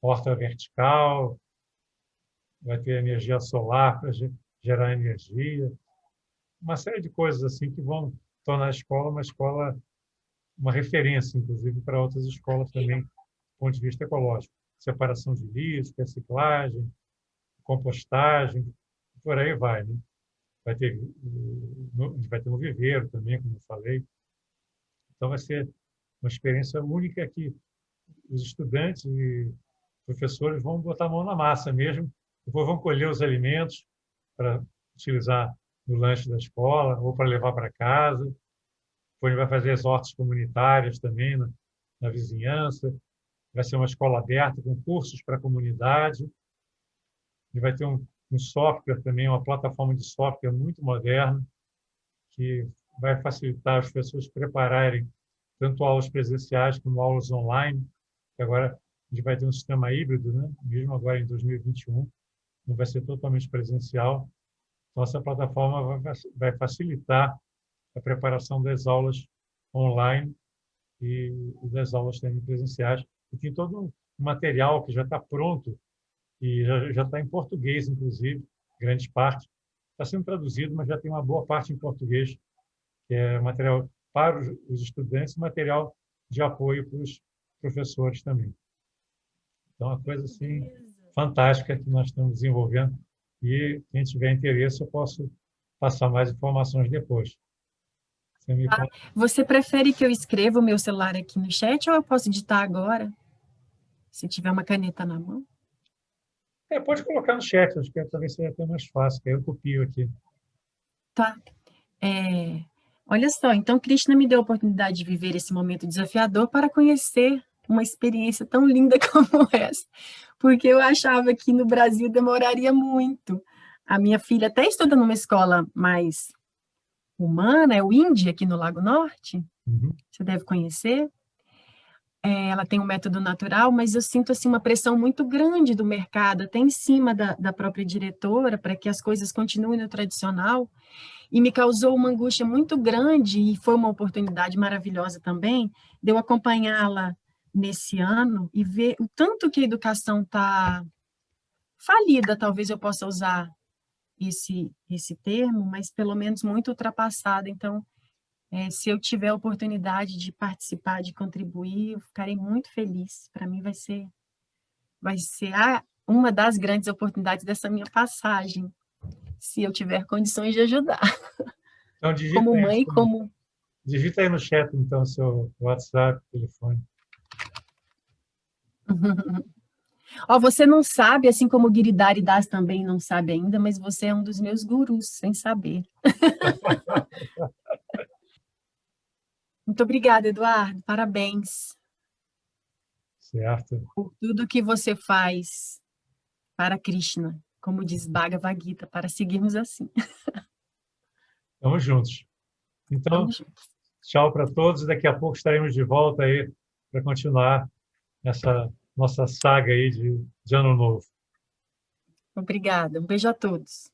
horta vertical, vai ter energia solar para gerar energia, uma série de coisas assim que vão tornar a escola uma referência, inclusive, para outras escolas também, do ponto de vista ecológico. Separação de lixo, reciclagem, compostagem, por aí vai, né? Vai ter um viveiro também, como eu falei. Então, vai ser uma experiência única que os estudantes e professores vão botar a mão na massa mesmo, depois vão colher os alimentos para utilizar no lanche da escola ou para levar para casa. Depois vai fazer as hortas comunitárias também na vizinhança. Vai ser uma escola aberta com cursos para a comunidade. E vai ter um software também, uma plataforma de software muito moderna que vai facilitar as pessoas prepararem tanto aulas presenciais como aulas online. Que agora a gente vai ter um sistema híbrido, né? Mesmo agora em 2021, não vai ser totalmente presencial. Então, essa plataforma vai facilitar a preparação das aulas online e das aulas também presenciais. E tem todo um material que já está pronto e já está em português, inclusive, grande parte. Está sendo traduzido, mas já tem uma boa parte em português, que é material para os estudantes e material de apoio para os professores também. Então, é uma coisa assim fantástica que nós estamos desenvolvendo e quem tiver interesse eu posso passar mais informações depois. Você prefere que eu escreva o meu celular aqui no chat ou eu posso digitar agora? Se tiver uma caneta na mão? Pode colocar no chat, acho que talvez seja até mais fácil, que aí eu copio aqui. Tá. Olha só, então Krishna me deu a oportunidade de viver esse momento desafiador para conhecer uma experiência tão linda como essa, porque eu achava que no Brasil demoraria muito. A minha filha até estuda numa escola mais humana, é o INDE, aqui no Lago Norte, você deve conhecer. Ela tem um método natural, mas eu sinto assim, uma pressão muito grande do mercado, até em cima da própria diretora, para que as coisas continuem no tradicional, e me causou uma angústia muito grande, e foi uma oportunidade maravilhosa também, de eu acompanhá-la nesse ano e ver o tanto que a educação está falida, talvez eu possa usar esse termo, mas pelo menos muito ultrapassada. Então, se eu tiver a oportunidade de participar, de contribuir, eu ficarei muito feliz. Para mim vai ser uma das grandes oportunidades dessa minha passagem, se eu tiver condições de ajudar. Então, como mãe, como... Digita aí no chat, então, seu WhatsApp, telefone. Você não sabe, assim como o Giridhari Das também não sabe ainda, mas você é um dos meus gurus, sem saber. Muito obrigada, Eduardo. Parabéns. Certo. Por tudo que você faz para Krishna, como diz Bhagavad Gita, para seguirmos assim. Estamos juntos. Então, tchau para todos. Daqui a pouco estaremos de volta aí para continuar essa nossa saga aí de Ano Novo. Obrigada. Um beijo a todos.